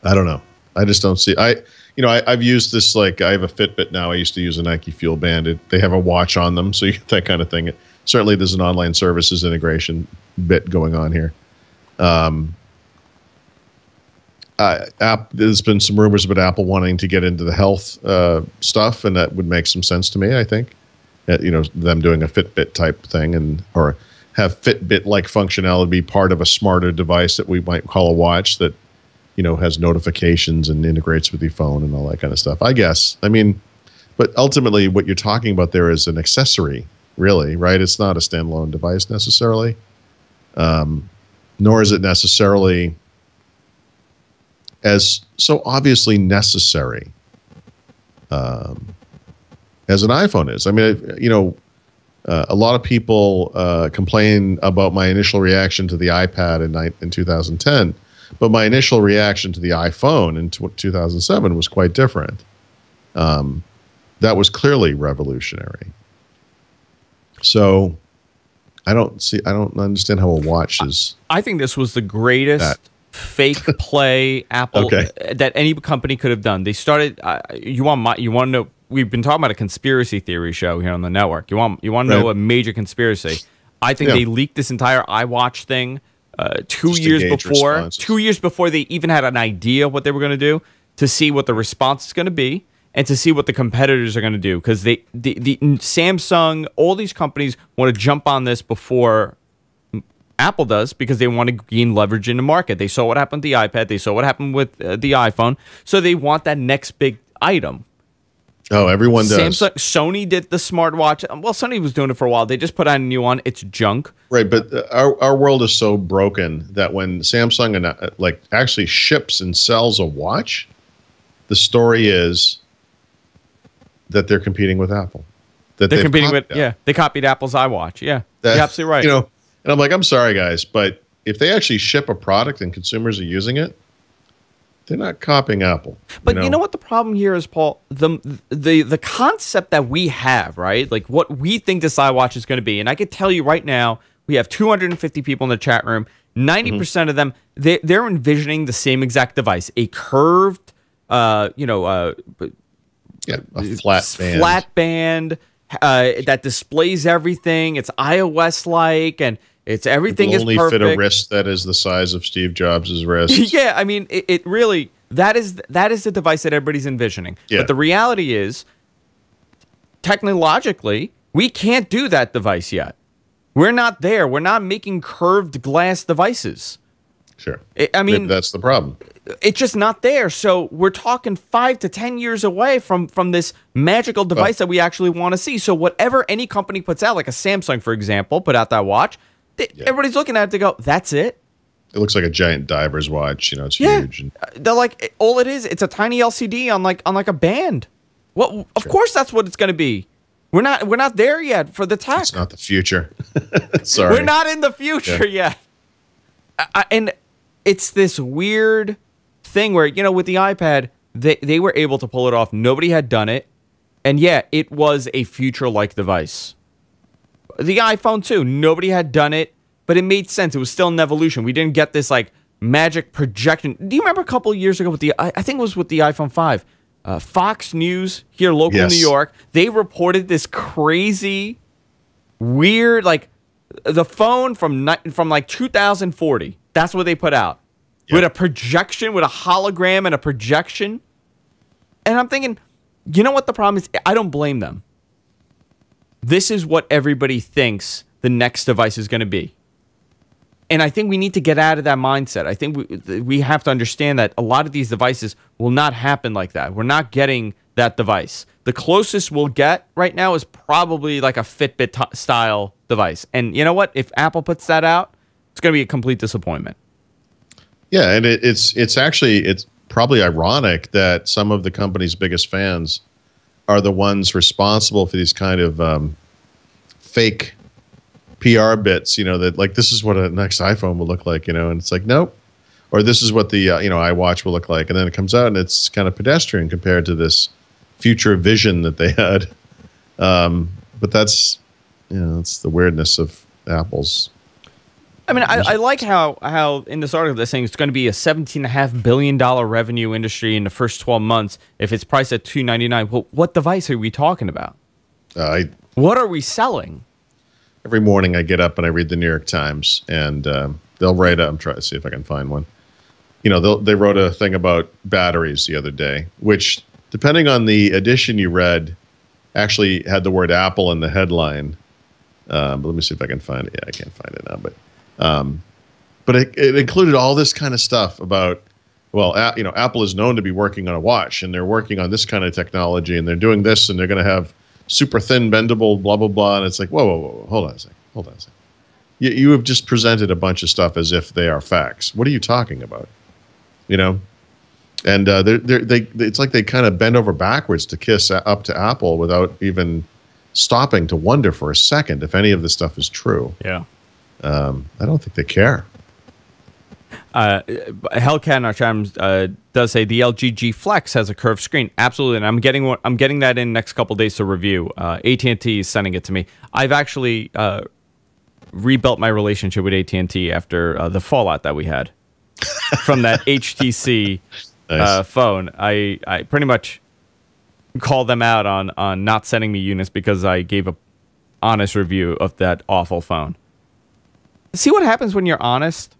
don't know. I just don't see. I've used this, like, I have a Fitbit now. I used to use a Nike Fuel Band. They have a watch on them, so you get that kind of thing. Certainly, there's an online services integration bit going on here. There's been some rumors about Apple wanting to get into the health stuff, and that would make some sense to me. I think, them doing a Fitbit type thing, or have Fitbit-like functionality be part of a smarter device that we might call a watch that, has notifications and integrates with your phone and all that kind of stuff. I guess. I mean, but ultimately, what you're talking about there is an accessory, really, right? It's not a standalone device necessarily, nor is it necessarily as so obviously necessary as an iPhone is. I mean, a lot of people complain about my initial reaction to the iPad in 2010, but my initial reaction to the iPhone in 2007 was quite different. That was clearly revolutionary. So I don't understand how a watch is. I think this was the greatest fake play Apple that any company could have done. They started. You want to know? We've been talking about a conspiracy theory show here on the network. You want to know a major conspiracy? I think they leaked this entire iWatch thing 2 years before. Responses. 2 years before they even had an idea what they were going to do, to see what the response is going to be and to see what the competitors are going to do. Because the Samsung, all these companies want to jump on this before Apple does, because they want to gain leverage in the market. They saw what happened with the iPad. They saw what happened with the iPhone. So they want that next big item. Oh, everyone does. Sony did the smartwatch. Well, Sony was doing it for a while. They just put out a new one. It's junk. Right, but our world is so broken that when Samsung actually ships and sells a watch, the story is that they're competing with Apple. That they're competing with they copied Apple's iWatch. Yeah, you're absolutely right. And I'm like, I'm sorry, guys, but if they actually ship a product and consumers are using it, they're not copying Apple. But you know what the problem here is, Paul? The concept that we have, right? Like what we think this iWatch is going to be. And I can tell you right now, we have 250 people in the chat room. 90% of them, they're envisioning the same exact device. A curved, a flat band that displays everything. It's iOS-like, and everything is perfect. Only fit a wrist that is the size of Steve Jobs' wrist. Yeah, I mean, it really, that is the device that everybody's envisioning. Yeah. But the reality is, technologically, we can't do that device yet. We're not there. We're not making curved glass devices. Sure. Maybe that's the problem. It's just not there. So we're talking 5 to 10 years away from this magical device that we actually want to see. So whatever any company puts out, like a Samsung, for example, put out that watch, everybody's looking at it to go, that's it? It looks like a giant diver's watch. It's huge. And they're like, all it is, it's a tiny LCD on like a band. Well, of course that's what it's going to be. We're not there yet for the tech. It's not the future. Sorry. We're not in the future yet. And it's this weird thing where, with the iPad, they were able to pull it off. Nobody had done it. And yeah, it was a future-like device. The iPhone too, nobody had done it, but it made sense. It was still an evolution. We didn't get this like magic projection. Do you remember a couple of years ago with I think it was with the iPhone 5, Fox News here local in New York, they reported this crazy, weird, like the phone from like 2040. That's what they put out. With a projection, with a hologram and a projection. And I'm thinking, you know what the problem is? I don't blame them. This is what everybody thinks the next device is going to be. And I think we need to get out of that mindset. I think we have to understand that a lot of these devices will not happen like that. We're not getting that device. The closest we'll get right now is probably like a Fitbit style device. And you know what? If Apple puts that out, it's going to be a complete disappointment. Yeah, and it's actually probably ironic that some of the company's biggest fans are the ones responsible for these kind of fake PR bits, that like this is what a next iPhone will look like, and it's like, nope. Or this is what the iWatch will look like, and then it comes out and it's kind of pedestrian compared to this future vision that they had. But that's it's the weirdness of Apple's. I mean, I like how in this article they're saying it's going to be a $17.5 billion revenue industry in the first 12 months if it's priced at $299. Well, what device are we talking about? What are we selling? Every morning I get up and I read the New York Times, and they'll write I'm trying to see if I can find one. They wrote a thing about batteries the other day, which, depending on the edition you read, actually had the word Apple in the headline. But let me see if I can find it. Yeah, I can't find it now, but it included all this kind of stuff about, well, Apple is known to be working on a watch, and they're working on this kind of technology, and they're doing this, and they're going to have super thin, bendable, blah, blah, blah. And it's like, whoa, hold on a second. You have just presented a bunch of stuff as if they are facts. What are you talking about? And it's like they kind of bend over backwards to kiss up to Apple without even stopping to wonder for a second if any of this stuff is true. Yeah. I don't think they care. Hellcat in our chat does say the LG G Flex has a curved screen. Absolutely, and I'm getting that in next couple days to review. AT&T is sending it to me. I've actually rebuilt my relationship with AT&T after the fallout that we had from that HTC phone. I pretty much called them out on not sending me units because I gave a honest review of that awful phone. See what happens when you're honest?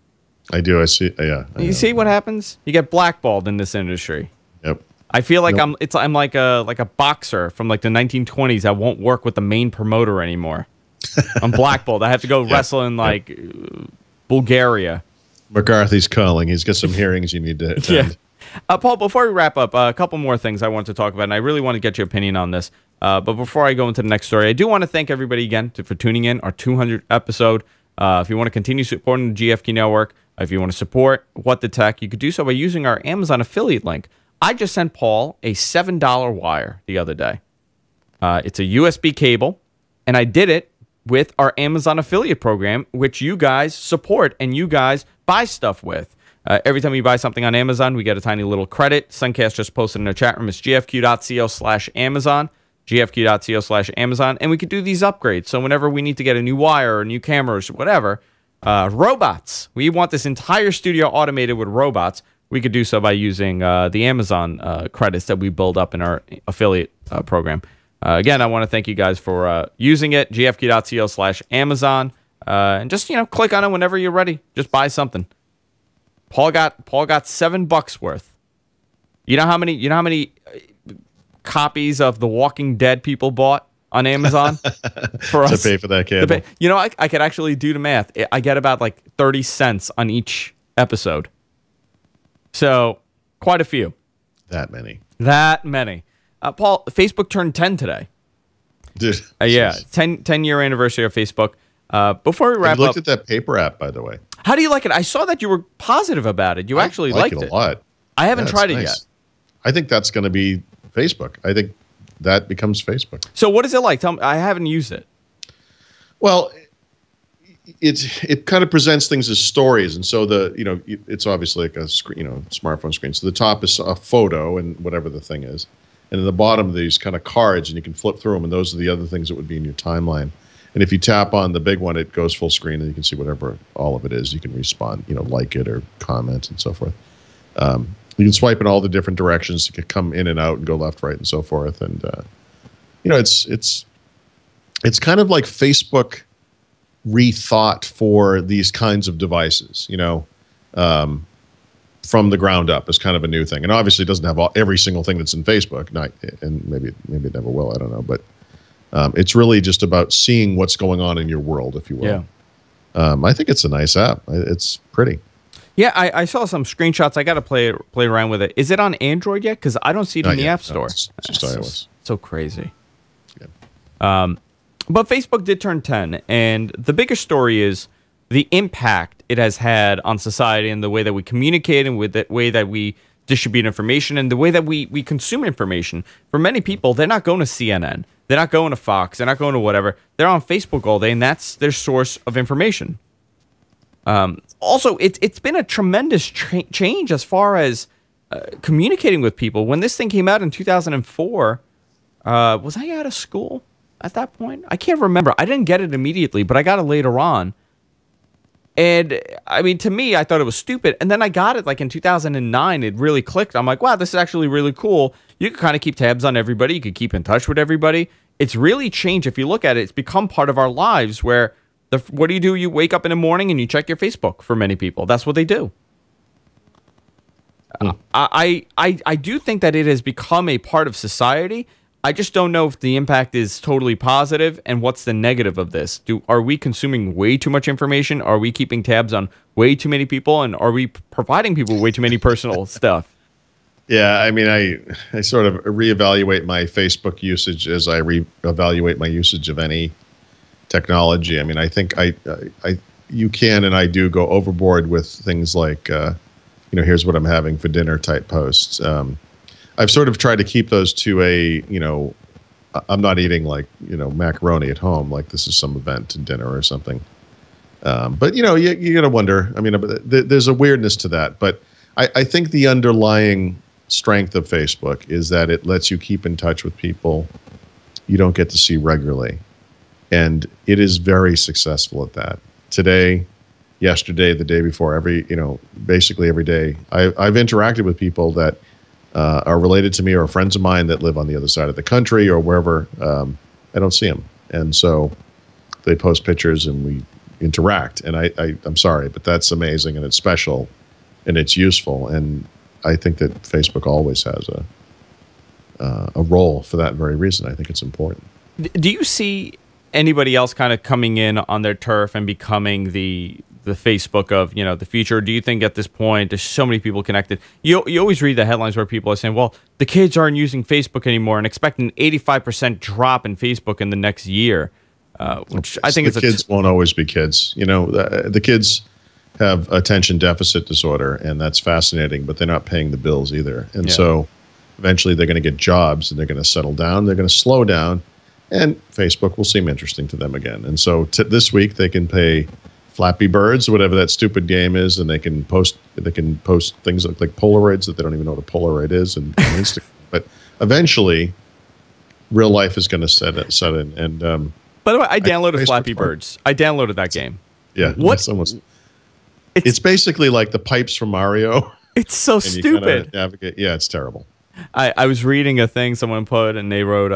I do. I see. Yeah. You see what happens? You get blackballed in this industry. Yep. I feel like I'm like a boxer from like the 1920s that won't work with the main promoter anymore. I'm blackballed. I have to go wrestle in like Bulgaria. McCarthy's calling. He's got some hearings you need to attend. Yeah. Paul, before we wrap up, a couple more things I want to talk about, and I really want to get your opinion on this. But before I go into the next story, I do want to thank everybody again for tuning in, our 200th episode. If you want to continue supporting the GFQ network, if you want to support What the Tech, you could do so by using our Amazon affiliate link. I just sent Paul a $7 wire the other day. It's a USB cable, and I did it with our Amazon affiliate program, which you guys support and you guys buy stuff with. Every time you buy something on Amazon, we get a tiny little credit. Suncast just posted in the chat room. It's gfq.co/Amazon. gfq.co/Amazon, and we could do these upgrades. So whenever we need to get a new wire or new cameras or whatever, robots, we want this entire studio automated with robots, we could do so by using the Amazon credits that we build up in our affiliate program. Again, I want to thank you guys for using it, gfq.co/Amazon, and just, click on it whenever you're ready. Just buy something. Paul got $7 worth. You know how many copies of The Walking Dead people bought on Amazon for us to pay for that cable? I could actually do the math. I get about like 30 cents on each episode. So quite a few. That many. Paul, Facebook turned 10 today. Dude. 10-year anniversary of Facebook. Before we wrap up. I looked at that paper app, by the way. How do you like it? I saw that you were positive about it. You actually liked it. I like it a lot. I haven't tried it yet. I think that's going to be Facebook. I think that becomes Facebook. So what is it like? Tell me. I haven't used it. Well, it kind of presents things as stories, and so it's obviously like a screen, smartphone screen. So the top is a photo and whatever the thing is, and in the bottom these kind of cards, and you can flip through them, and those are the other things that would be in your timeline. And if you tap on the big one, it goes full screen, and you can see whatever all of it is. You can respond, like it or comment and so forth. You can swipe in all the different directions. You can come in and out and go left, right, and so forth. And it's kind of like Facebook rethought for these kinds of devices. From the ground up is kind of a new thing, and obviously it doesn't have every single thing that's in Facebook. And maybe it never will. I don't know, but it's really just about seeing what's going on in your world, if you will. Yeah. I think it's a nice app. It's pretty. Yeah, I saw some screenshots. I got to play around with it. Is it on Android yet? Because I don't see it in the App Store. No, it's just iOS. So crazy. Yeah. But Facebook did turn 10, and the bigger story is the impact it has had on society and the way that we communicate and with the way that we distribute information and the way that we consume information. For many people, they're not going to CNN. They're not going to Fox. They're not going to whatever. They're on Facebook all day, and that's their source of information. Also, it's been a tremendous change as far as communicating with people. When this thing came out in 2004, was I out of school at that point? I can't remember. I didn't get it immediately, but I got it later on. And, I mean, to me, I thought it was stupid. And then I got it, like, in 2009. It really clicked. I'm like, wow, this is actually really cool. You can kind of keep tabs on everybody. You can keep in touch with everybody. It's really changed. If you look at it, it's become part of our lives where, what do? You wake up in the morning and you check your Facebook for many people. That's what they do. I do think that it has become a part of society. I just don't know if the impact is totally positive, and what's the negative of this? Are we consuming way too much information? Are we keeping tabs on way too many people? And are we providing people way too many personal stuff? Yeah, I mean, I sort of reevaluate my Facebook usage as I reevaluate my usage of any technology. I mean, I think you can and I do go overboard with things like, here's what I'm having for dinner type posts. I've sort of tried to keep those to I'm not eating like, macaroni at home, like this is some event to dinner or something. But, you got to wonder. I mean, there's a weirdness to that. But I think the underlying strength of Facebook is that it lets you keep in touch with people you don't get to see regularly. And it is very successful at that. Today, yesterday, the day before, basically every day, I've interacted with people that are related to me or friends of mine that live on the other side of the country or wherever. I don't see them. And so they post pictures and we interact. And I'm sorry, but that's amazing and it's special and it's useful. And I think that Facebook always has a role for that very reason. I think it's important. Do you see anybody else kind of coming in on their turf and becoming the Facebook of the future? Do you think at this point there's so many people connected? You always read the headlines where people are saying, well, the kids aren't using Facebook anymore and expect an 85% drop in Facebook in the next year, which I think the kids won't always be kids. The kids have attention deficit disorder, and that's fascinating, but they're not paying the bills either. And so eventually they're going to get jobs and they're going to settle down. They're going to slow down, and Facebook will seem interesting to them again. And so this week they can pay Flappy Birds, whatever that stupid game is, and they can post things like Polaroids that they don't even know what a Polaroid is, and Instagram. But eventually, real life is going to set in. And by the way, I downloaded Flappy Birds. I downloaded that game. Yeah, what? It's basically like the pipes from Mario. It's so stupid. Navigate. Yeah, it's terrible. I was reading a thing someone put, and they wrote,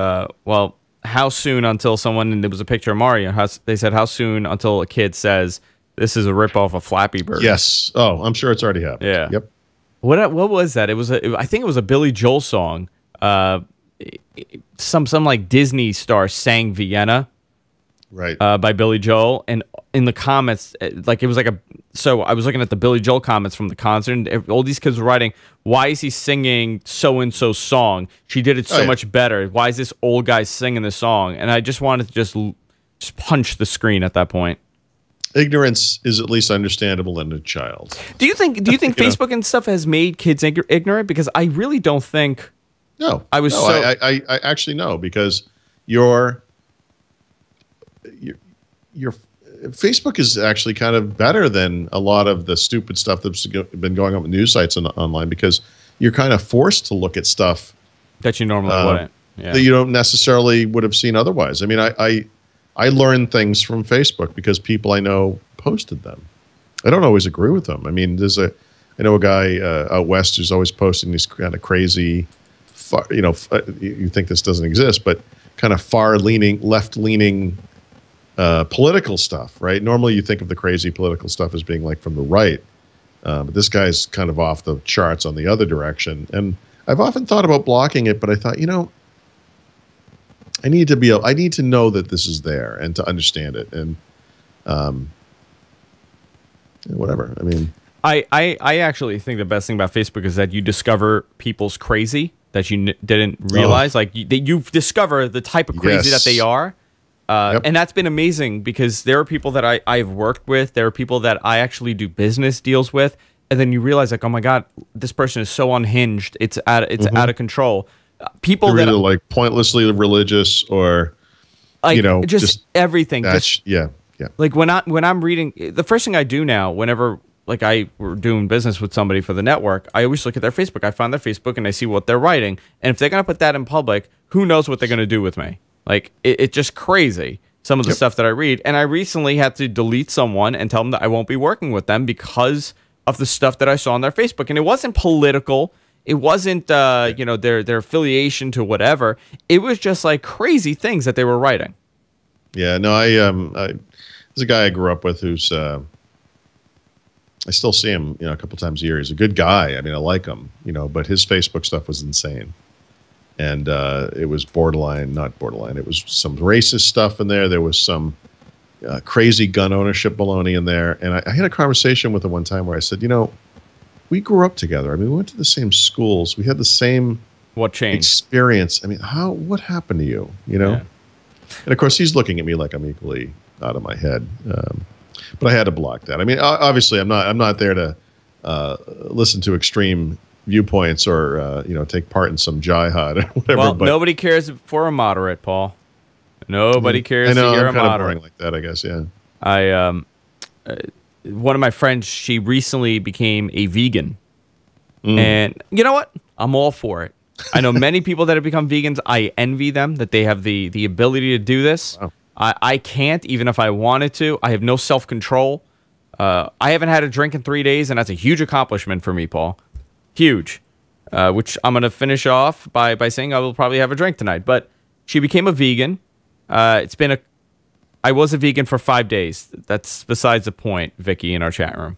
well, how soon until someone, and there was a picture of Mario, they said, how soon until a kid says, this is a ripoff of Flappy Bird? Yes. Oh, I'm sure it's already happened. Yeah. Yep. What was that? I think it was a Billy Joel song. Some like Disney star sang Vienna. Right. By Billy Joel, and in the comments, like it was like so I was looking at the Billy Joel comments from the concert, and all these kids were writing, why is he singing so-and-so song? She did it so much better. Why is this old guy singing this song? And I just wanted to just punch the screen at that point. Ignorance is at least understandable in a child. Do you think Facebook and stuff has made kids ignorant? Because I really don't think. No. I actually no, because you're Facebook is actually kind of better than a lot of the stupid stuff that's been going on with news sites and online, because you're kind of forced to look at stuff that you normally wouldn't. Yeah. That you don't necessarily would have seen otherwise. I mean, I learned things from Facebook because people I know posted them. I don't always agree with them. I mean, I know a guy out west who's always posting these kind of crazy, you think this doesn't exist, but kind of far-leaning, left-leaning political stuff, right? Normally you think of the crazy political stuff as being like from the right, but this guy's kind of off the charts on the other direction. And I've often thought about blocking it, but I thought, I need to know that this is there and to understand it, and whatever. I mean, I actually think the best thing about Facebook is that you discover people's crazy that you didn't realize. Like you've discovered the type of crazy that they are. And that's been amazing, because there are people that I've worked with. There are people that I actually do business deals with. And then you realize, like, oh my God, this person is so unhinged. It's out of control. People they're that either like pointlessly religious or, like, just everything. Yeah. Like when I'm reading, the first thing I do now, whenever like we're doing business with somebody for the network, I always look at their Facebook. I find their Facebook and I see what they're writing. And if they're going to put that in public, who knows what they're going to do with me? Like, it's just crazy, some of the stuff that I read. And I recently had to delete someone and tell them that I won't be working with them because of the stuff that I saw on their Facebook. And it wasn't political. It wasn't, their affiliation to whatever. It was just like crazy things that they were writing. Yeah, no, there's a guy I grew up with who's, I still see him, a couple times a year. He's a good guy. I mean, I like him, but his Facebook stuff was insane. And it was not borderline. It was some racist stuff in there. There was some crazy gun ownership baloney in there. And I had a conversation with him one time where I said, we grew up together. I mean, we went to the same schools. We had the same experience. I mean, what happened to you, Yeah. And, of course, he's looking at me like I'm equally out of my head. But I had to block that. I mean, obviously, I'm not there to listen to extreme viewpoints or take part in some jihad or whatever. Well, nobody cares for a moderate, Paul. Nobody cares to hear I'm a kind moderate. of boring like that, I guess. Yeah. One of my friends, she recently became a vegan, and you know what? I'm all for it. I know many people that have become vegans. I envy them that they have the ability to do this. Wow. I can't, even if I wanted to. I have no self-control. I haven't had a drink in 3 days, and that's a huge accomplishment for me, Paul. Huge. Which I'm going to finish off by saying I will probably have a drink tonight. But she became a vegan. I was a vegan for 5 days. That's besides the point, Vicky, in our chat room.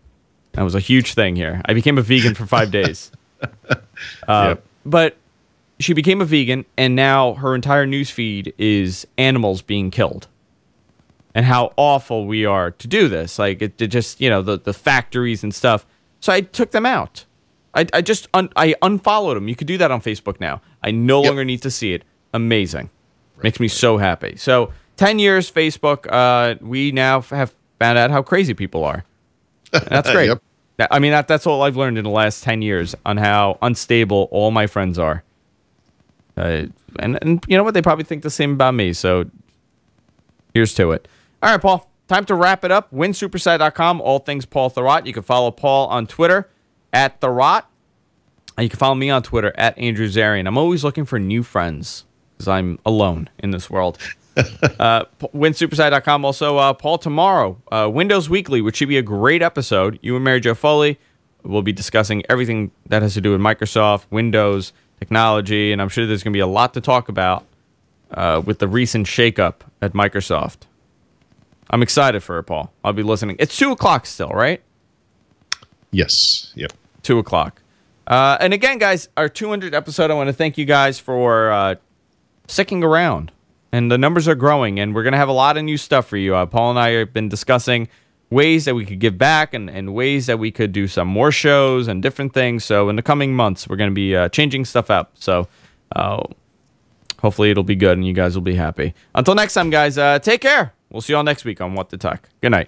That was a huge thing here. I became a vegan for 5 days. But she became a vegan, and now her entire newsfeed is animals being killed. And how awful we are to do this. Like, it just, the factories and stuff. So I took them out. I unfollowed them. You could do that on Facebook now. I no longer need to see it. Amazing. Makes me so happy. So 10 years Facebook, we now have found out how crazy people are. And that's great. I mean, that's all I've learned in the last 10 years on how unstable all my friends are. And you know what? They probably think the same about me. So here's to it. All right, Paul. Time to wrap it up. WinSuperside.com, all things Paul Thurrott. You can follow Paul on Twitter at Thurrott. And you can follow me on Twitter at Andrew Zarian. I'm always looking for new friends because I'm alone in this world. WinSuperside.com. Also, Paul, tomorrow, Windows Weekly, which should be a great episode. You and Mary Jo Foley will be discussing everything that has to do with Microsoft, Windows, technology, and I'm sure there's going to be a lot to talk about with the recent shakeup at Microsoft. I'm excited for it, Paul. I'll be listening. It's 2 o'clock still, right? Yes. Yep. 2 o'clock. And again, guys, our 200th episode, I want to thank you guys for sticking around. And the numbers are growing, and we're going to have a lot of new stuff for you. Paul and I have been discussing ways that we could give back and ways that we could do some more shows and different things. So in the coming months, we're going to be changing stuff up. So hopefully it'll be good, and you guys will be happy. Until next time, guys, take care. We'll see you all next week on What the Tech. Good night.